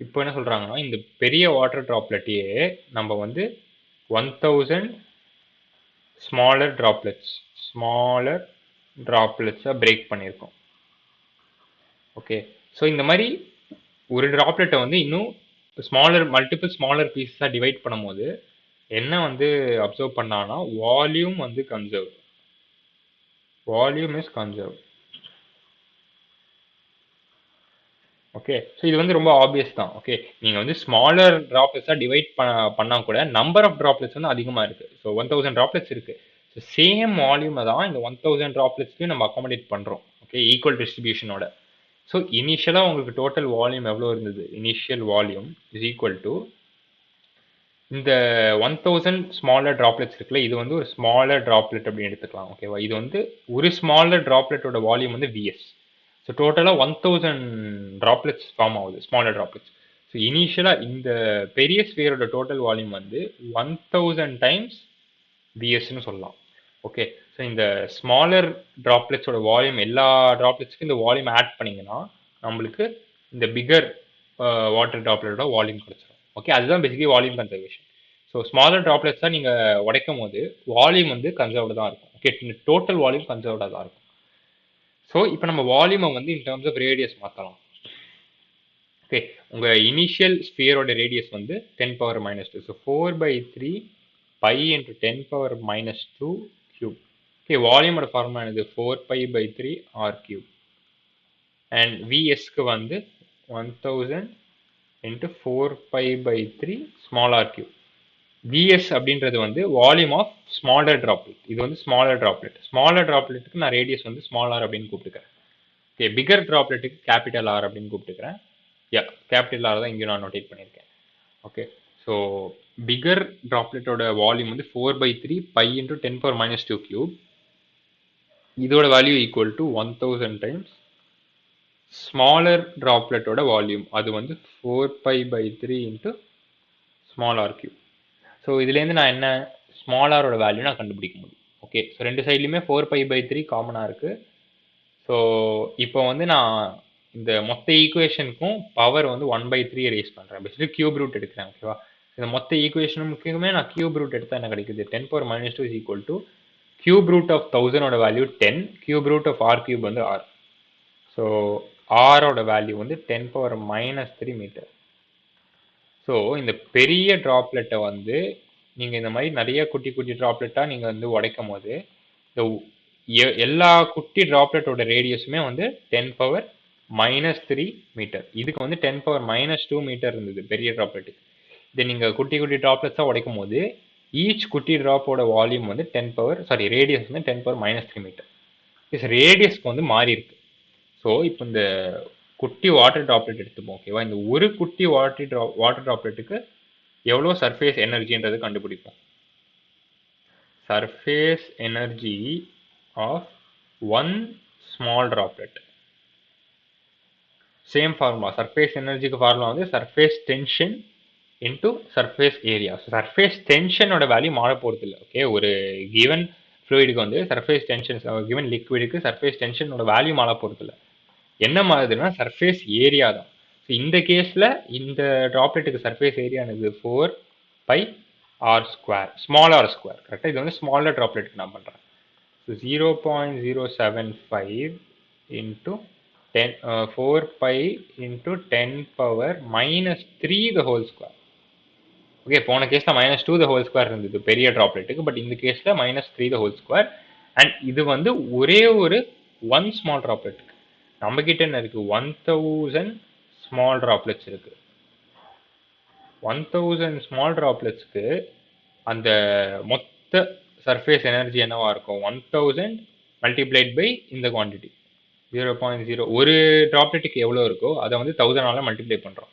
இப்போ என்ன சொல்கிறாங்கன்னா இந்த பெரிய வாட்டர் ட்ராப்லெட்டையே நம்ம வந்து 1000 ஸ்மாலர் ட்ராப்லெட்ஸாக பிரேக் பண்ணியிருக்கோம். ஓகே, ஸோ இந்த மாதிரி ஒரு ட்ராப்லெட்டை வந்து இன்னும் மல்டிபிள் ஸ்மாலர் பீஸஸாக டிவைட் பண்ணும்போது என்ன வந்து அப்சர்வ் பண்ணான்னா வால்யூம் வந்து conserve. Volume is conserve. Okay, so இது வந்து ரொம்ப ஆப்வியஸ் தான். ஓகே, நீங்கள் வந்து ஸ்மாலர் ட்ராப்லெட்ஸாக டிவைட் பண்ணால் கூட நம்பர் ஆஃப் ட்ராப்லெட்ஸ் வந்து அதிகமாக இருக்குது. ஸோ 1000 ட்ராப்லெட்ஸ் இருக்குது. ஸோ சேம் வால்யூமை தான் இந்த 1000 ட்ராப்லெட்ஸ்க்கு நம்ம அகாமடேட் பண்ணுறோம். Okay, equal டிஸ்ட்ரிபியூஷனோட. ஸோ இனிஷியலாக உங்களுக்கு டோட்டல் வால்யூம் எவ்வளோ இருந்தது? Initial volume is equal to இந்த 1000 ஸ்மாலர் ட்ராப்லெட்ஸ் இருக்குல்ல, இது வந்து ஒரு ஸ்மாலர் ட்ராப்லெட் அப்படின்னு எடுத்துக்கலாம். ஓகேவா, இது வந்து ஒரு ஸ்மாலர் ட்ராப்லெட்டோட வால்யூம் வந்து விஎஸ். ஸோ டோட்டலாக 1000 ட்ராப்லெட்ஸ் ஃபார்ம் ஆகுது, ஸ்மாலர் ட்ராப்லெட்ஸ். ஸோ இனிஷியலாக இந்த பெரிய ஸ்பியரோட டோட்டல் வால்யூம் வந்து 1000 டைம்ஸ் விஎஸ்ன்னு சொல்லலாம். ஓகே, ஸோ இந்த ஸ்மாலர் ட்ராப்லெட்ஸோட வால்யூம் எல்லா ட்ராப்லெட்ஸ்க்கும் இந்த வால்யூம் ஆட் பண்ணிங்கன்னா நம்மளுக்கு இந்த பிகர் வாட்டர் ட்ராப்லெட்டோட வால்யூம் கிடைச்சிடும். ஓகே, அதுதான் basically volume conservation. So smaller droplets தான் நீங்கள் உடைக்கும் போது வால்யூம் வந்து கன்சர்வ்டு தான் இருக்கும். ஓகே, டோட்டல் வால்யூம் கன்சர்வ்டாக தான் இருக்கும். ஸோ இப்போ நம்ம வால்யூமை வந்து இன் டர்ம்ஸ் ஆஃப் ரேடியஸ் மாற்றலாம். ஓகே, உங்கள் இனிஷியல் ஸ்பியரோட ரேடியஸ் வந்து 10⁻². So 4/3 pi into 10⁻² cube. Okay, வால்யூமோட ஃபார்முலா என்னது? 4π/3 ஆர் கியூப். அண்ட் விஎஸ்க்கு வந்து 1000 into 4π/3 small R cube. V S அப்படின்றது வந்து வால்யூம் ஆஃப் ஸ்மாலர் ட்ராப்லெட். இது வந்து ஸ்மாலர் ட்ராப்லெட். ஸ்மாலர் ட்ராப்லெட்டுக்கு நான் ரேடியஸ் வந்து ஸ்மால் ஆர் அப்படின்னு கூப்பிட்டுக்கிறேன். ஓகே, பிகர் ட்ராப்லெட்டுக்கு கேபிட்டல் ஆர் அப்படின்னு கூப்பிட்டுக்கிறேன். யா, கேபிட்டல் ஆர் தான் இங்கே நான் நோட்டேட் பண்ணியிருக்கேன். ஓகே, ஸோ பிகர் ட்ராப்லெட்டோட வால்யூம் வந்து 4/3 பை இன்ட்டு 10⁻² கியூப். இதோட value equal to 1000 times smaller ட்ராப்லெட்டோட வால்யூம், அது வந்து 4π/3 into small R cube. So இதுலேருந்து நான் என்ன ஸ்மால் ஆரோட வேல்யூ நான் கண்டுபிடிக்க முடியும். ஓகே, ஸோ ரெண்டு சைட்லையுமே 4π/3 காமனாக இருக்குது. ஸோ இப்போ வந்து நான் இந்த மொத்த ஈக்குவேஷனுக்கும் பவர் வந்து 1/3 ரேஸ் பண்ணுறேன். பேசிக்கலி கியூப் ரூட் எடுக்கிறேன். ஓகேவா, இந்த மொத்த ஈக்குவேஷனுக்குமே நான் கியூப் ரூட் எடுத்தால் என்ன கிடைக்குது? 10⁻² is equal to cube root of 1000ஓட value 10, cube root of R cube வந்து ஆர். ஸோ ஆரோட வேல்யூ வந்து 10⁻³ மீட்டர். ஸோ இந்த பெரிய ட்ராப்லெட்டை வந்து நீங்கள் இந்த மாதிரி நிறைய குட்டி குட்டி ட்ராப்லெட்டாக நீங்கள் வந்து உடைக்கும் போது இந்த எல்லா குட்டி ட்ராப்லெட்டோட ரேடியஸுமே வந்து 10⁻³ மீட்டர். இதுக்கு வந்து 10⁻² மீட்டர் இருந்தது பெரிய ட்ராப்லெட்டுக்கு. இதை நீங்கள் குட்டி குட்டி ட்ராப்லெட்ஸாக உடைக்கும் போது ஈச் குட்டி ட்ராப்போட வால்யூம் வந்து ரேடியஸ் வந்து 10⁻³ மீட்டர். ரேடியஸ்க்கு வந்து மாறி இருக்கு. ஸோ இப்போ இந்த குட்டி வாட்டர் ட்ராப்லெட் எடுத்துப்போம். ஓகேவா, இந்த ஒரு குட்டி வாட்டர் ட்ராப்லெட்டுக்கு எவ்வளோ சர்ஃபேஸ் எனர்ஜின்றது கண்டுபிடிப்போம். Surface energy of one small droplet. Same formula. Surface எனர்ஜிக்கு ஃபார்முலா வந்து surface tension into surface area. Surface டென்ஷனோட வேல்யூ மாற போகிறது இல்லை. ஓகே, ஒரு கிவன் ஃப்ளூயிடுக்கு வந்து சர்ஃபேஸ் டென்ஷன், கிவன் லிக்விடுக்கு சர்ஃபேஸ் டென்ஷனோட வேல்யூ மாற போகிறது இல்லை. என்ன மாறுதுன்னா சர்ஃபேஸ் ஏரியா தான். ஸோ இந்த கேஸில் இந்த ட்ராப்லெட்டுக்கு சர்ஃபேஸ் ஏரியானது 4πr², ஸ்மால் ஆர் ஸ்கொயர். கரெக்டாக, இது வந்து ஸ்மாலர் ட்ராப்லெட்டுக்கு நான் பண்ணுறேன். So 0.075 into 4π into 10⁻³ the whole square. Okay, போன கேஸில் -2 த ஹோல் ஸ்கொயர் இருந்தது பெரிய ட்ராப்லெட்டுக்கு. பட் இந்த கேஸில் -3 த ஹோல் ஸ்கொயர். அண்ட் இது வந்து ஒரே ஒரு ஒன் ஸ்மால் ட்ராப்லெட்டுக்கு. நம்ம கிட்ட என்ன இருக்கு? 1000 ஸ்மால் ட்ராப்லெட்ஸ் இருக்கு. 1000 ஸ்மால் ட்ராப்லெட்ஸ்க்கு அந்த மொத்த சர்ஃபேஸ் எனர்ஜி என்னவா இருக்கும்? 1000 மல்டிப்ளைட் பை இந்த குவான்டிட்டி 0.0. ஒரு ட்ராப்லெட்டுக்கு எவ்வளோ இருக்கோ அதை வந்து 1000ஆல மல்டிப்ளை பண்ணுறோம்.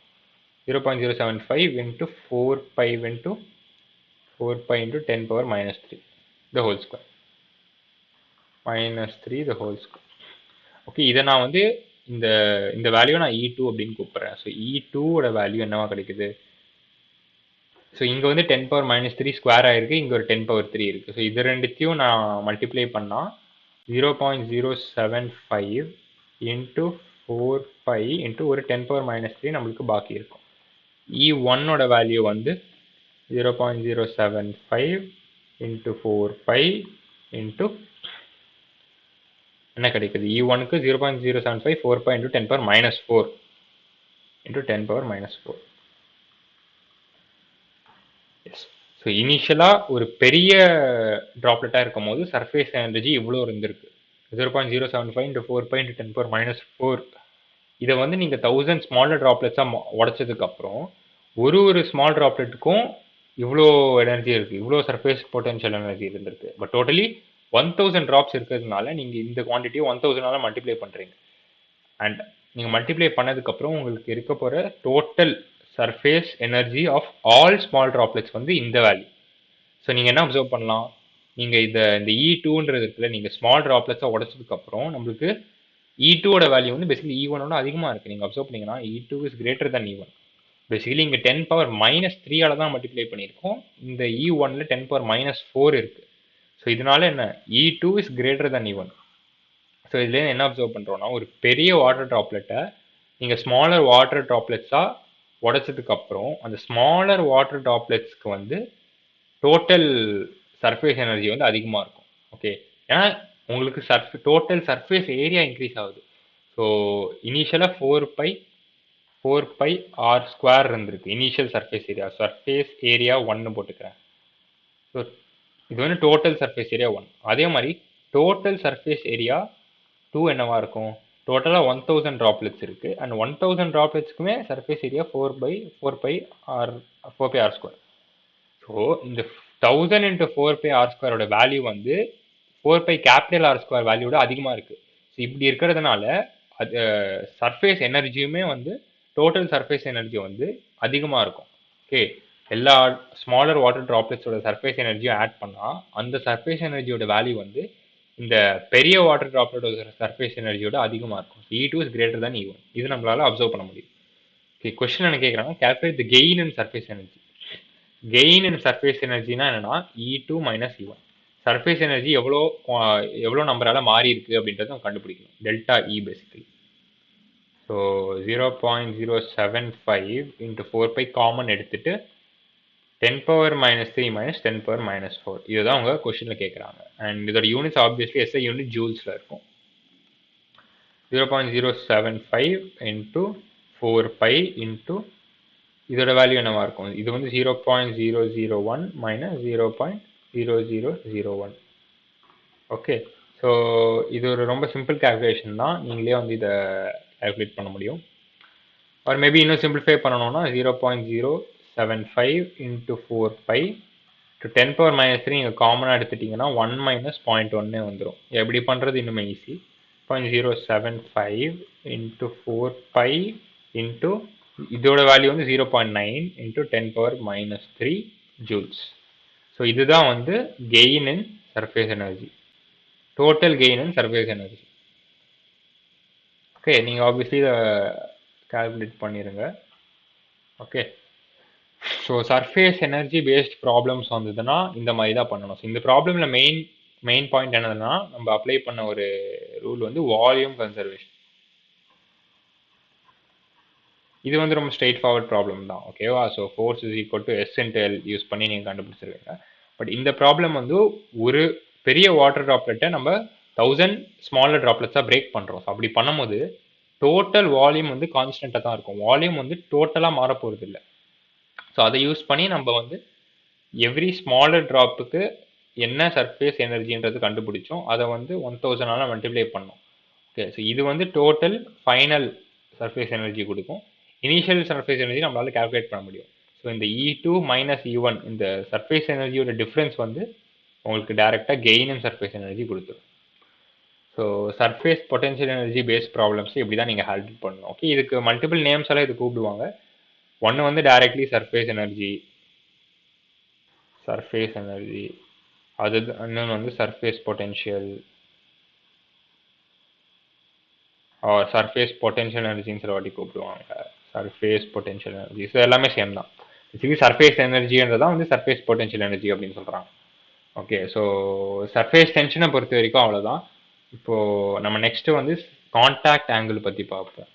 0.075 into 4π into 10⁻³ the whole square, -3 the whole square. Okay, இதை நான் வந்து இந்த வேல்யூ நான் E2 அப்படின்னு கூப்பிட்றேன். ஸோ E2ஓட வேல்யூ என்னவா கிடைக்குது? ஸோ இங்கே வந்து 10⁻³ ஸ்கொயர் ஆயிருக்கு, இங்கே ஒரு 10⁻³ இருக்குது. ஸோ இது ரெண்டுத்தையும் நான் மல்டிப்ளை பண்ணால் 0.075 இன்ட்டு 4π இன்ட்டு ஒரு 10⁻³ நம்மளுக்கு பாக்கி இருக்கும். E1ஓட வேல்யூ வந்து 0.075 into 4 pi into என்ன கிடைக்குது? E1க்கு 0.075 4 pi into 10 power minus 4 into 10 power minus 4. S. So இனிஷியலாக ஒரு பெரிய ட்ராப்லெட்டாக இருக்கும் போது சர்ஃபேஸ் எனர்ஜி இவ்வளோ இருந்திருக்கு. 0.075 into 4 pi into 10 power minus 4. இதை வந்து நீங்கள் 1000 ஸ்மாலர் ட்ராப்லெட்ஸாக உடச்சதுக்கப்புறம் ஒரு ஸ்மால் ட்ராப்லெட்டுக்கும் இவ்வளோ எனர்ஜி இருக்குது, இவ்வளோ சர்ஃபேஸ் பொட்டன்ஷியல் எனர்ஜி இருந்திருக்கு. பட் டோட்டலி 1000 ட்ராப்ஸ் இருக்கிறதுனால நீங்கள் இந்த குவான்டிட்டியை 1000ஆல மல்டிப்ளை பண்ணுறீங்க. அண்ட் நீங்கள் மல்டிப்ளை பண்ணதுக்கப்புறம் உங்களுக்கு இருக்க போகிற total surface energy of all small droplets வந்து இந்த வேல்யூ. ஸோ நீங்கள் என்ன அப்சர்வ் பண்ணலாம், நீங்கள் இந்த E2ன்றது இருக்குல்ல, நீங்கள் ஸ்மால் ட்ராப்லெட்ஸாக உடச்சதுக்கப்புறம் நம்மளுக்கு E2ஓட வேல்யூ வந்து பேசிக்கலி E1ஓட அதிகமாக இருக்குது. நீங்கள் அப்சர்வ் பண்ணிங்கன்னா E2 is greater than E1. Basically இங்கே 10 power minus 3ஆல தான் மல்டிப்ளை பண்ணியிருக்கோம். இந்த E1ல 10 power minus 4 இருக்குது. ஸோ இதனால என்ன, E2 is greater than E1. So இதுலேருந்து என்ன அப்சர்வ் பண்ணுறோன்னா, ஒரு பெரிய வாட்டர் ட்ராப்லெட்டை நீங்கள் ஸ்மாலர் வாட்டர் ட்ராப்லெட்ஸாக உடச்சதுக்கப்புறம் அந்த ஸ்மாலர் வாட்டர் ட்ராப்லெட்ஸ்க்கு வந்து டோட்டல் சர்ஃபேஸ் எனர்ஜி வந்து அதிகமாக இருக்கும். ஓகே, ஏன்னா உங்களுக்கு டோட்டல் சர்ஃபேஸ் ஏரியா இன்க்ரீஸ் ஆகுது. ஸோ இனிஷியலாக 4 pi r² இருந்திருக்கு initial surface area. Surface area 1 போட்டுக்கிறேன். ஸோ இது வந்து டோட்டல் சர்ஃபேஸ் ஏரியா 1. அதே மாதிரி டோட்டல் சர்ஃபேஸ் ஏரியா 2 என்னவா இருக்கும், டோட்டலாக 1000 ட்ராப்லெட்ஸ் இருக்குது. அண்ட் 1000 ட்ராப்லெட்ஸ்க்குமே surface area 4 pi r². So இந்த 1000 into 4 pi r² வேல்யூ வந்து 4 pi கேபிட்டல் R² வேல்யூட அதிகமாக இருக்குது. ஸோ இப்படி இருக்கிறதுனால அது சர்ஃபேஸ் எனர்ஜியுமே வந்து டோட்டல் சர்ஃபேஸ் எனர்ஜி வந்து அதிகமாக இருக்கும். ஓகே, எல்லா ஸ்மாலர் வாட்டர் ட்ராப்லெட்ஸோட சர்ஃபேஸ் எனர்ஜியும் ஆட் பண்ணால் அந்த சர்ஃபேஸ் எனர்ஜியோட வேல்யூ வந்து இந்த பெரிய வாட்டர் ட்ராப்லெட்டோட சர்ஃபேஸ் எனர்ஜியோட அதிகமாக இருக்கும். E2 is greater than E1. இது நம்மளால அப்சர்வ் பண்ண முடியும். ஓகே, கொஸ்டின் என்ன கேட்குறாங்க, calculate the gain in surface energy. Gain in surface எனர்ஜினா என்னன்னா E2 minus E1. Surface energy எவ்வளோ நம்பரால் மாறி இருக்கு அப்படின்றத கண்டுபிடிக்கணும். Delta E basically. So 0.075 into 4 pi common எடுத்துட்டு 10 power minus 3 minus 10 power minus 4. இதுதான் அவங்க கொஸ்டினில் கேட்குறாங்க. அண்ட் இதோட யூனிட்ஸ் ஆப்வியஸ்லி SI யூனிட் ஜூல்ஸில் இருக்கும். 0.075 into 4 pi into இதோட வேல்யூ என்னவா இருக்கும், இது வந்து 0.001 minus 0.0001. ஓகே, ஸோ இது ஒரு ரொம்ப சிம்பிள் கேல்குலேஷன் தான், நீங்களே வந்து இதை கால்குலேட் பண்ண முடியும். ஆர் மேபி இன்னும் சிம்பிளிஃபை பண்ணணும்னா 0.075 into 4 pi to 10 power minus 3 நீங்கள் காமனாக எடுத்துட்டிங்கன்னா 1 minus 0.1 வந்துடும். எப்படி பண்ணுறது இன்னுமே ஈஸி. 0.075 into 4 pi into இதோட வேல்யூ வந்து 0.9 into 10 power minus 3 joules. So இதுதான் வந்து gain in surface energy, total gain in surface energy. Okay, நீங்கள் ஆப்வியஸ்லி இதை கால்குலேட் பண்ணிடுங்க. Okay, so surface energy based problems வந்ததுன்னா இந்த மாதிரி தான் பண்ணணும். ஸோ இந்த ப்ராப்ளமில் மெயின் பாயிண்ட் என்னதுன்னா, நம்ம அப்ளை பண்ண ஒரு ரூல் வந்து வால்யூம் கன்சர்வேஷன். இது வந்து ரொம்ப ஸ்ட்ரெயிட் ஃபார்வர்ட் ப்ராப்ளம் தான். ஓகேவா, so force is equal to S into L use பண்ணி நீங்கள் கண்டுபிடிச்சிருவீங்க. பட் இந்த ப்ராப்ளம் வந்து ஒரு பெரிய வாட்டர் ட்ராப்லெட்டை நம்ம 1000 ஸ்மாலர் ட்ராப்லெட்ஸாக பிரேக் பண்ணுறோம். ஸோ அப்படி பண்ணும்போது டோட்டல் வால்யூம் வந்து கான்ஸ்டண்ட்டாக தான் இருக்கும். வால்யூம் வந்து டோட்டலாக மாற போகிறது இல்லை. ஸோ அதை யூஸ் பண்ணி நம்ம வந்து எவ்ரி ஸ்மாலர் ட்ராப்புக்கு என்ன சர்ஃபேஸ் எனர்ஜின்றது கண்டுபிடிச்சோம், அதை வந்து 1000ஆல் மல்டிப்ளை பண்ணோம். ஓகே, ஸோ இது வந்து டோட்டல் ஃபைனல் சர்ஃபேஸ் எனர்ஜி கொடுக்கும். இனிஷியல் சர்ஃபேஸ் எனர்ஜி நம்மளால கால்குலேட் பண்ண முடியும். ஸோ இந்த E2 minus E1 இந்த சர்ஃபேஸ் எனர்ஜியோட டிஃப்ரென்ஸ் வந்து உங்களுக்கு டைரெக்டாக கெயின் இன் சர்ஃபேஸ் எனர்ஜி கொடுத்துரும். So surface potential energy based problems இப்படி தான் நீங்கள் ஹேண்டில் பண்ணணும். ஓகே, இதுக்கு மல்டிபிள் நேம்ஸ் எல்லாம் இது கூப்பிடுவாங்க. ஒன்று வந்து டைரக்ட்லி சர்ஃபேஸ் எனர்ஜி, அது இன்னொன்று வந்து சர்ஃபேஸ் பொட்டன்ஷியல் சர்ஃபேஸ் பொட்டன்ஷியல் எனர்ஜின்னு சில வாட்டி கூப்பிடுவாங்க. சர்ஃபேஸ் பொட்டன்ஷியல் எனர்ஜி, ஸோ எல்லாமே சேம் தான். பேசிக்கலி சர்ஃபேஸ் எனர்ஜின்றதான் வந்து சர்ஃபேஸ் பொட்டன்ஷியல் எனர்ஜி அப்படின்னு சொல்கிறாங்க. ஓகே, ஸோ சர்ஃபேஸ் டென்ஷனை பொறுத்த வரைக்கும் அவ்வளோதான். இப்போது நம்ம நெக்ஸ்ட்டு வந்து கான்டாக்ட் ஆங்கிள் பற்றி பார்ப்போம்.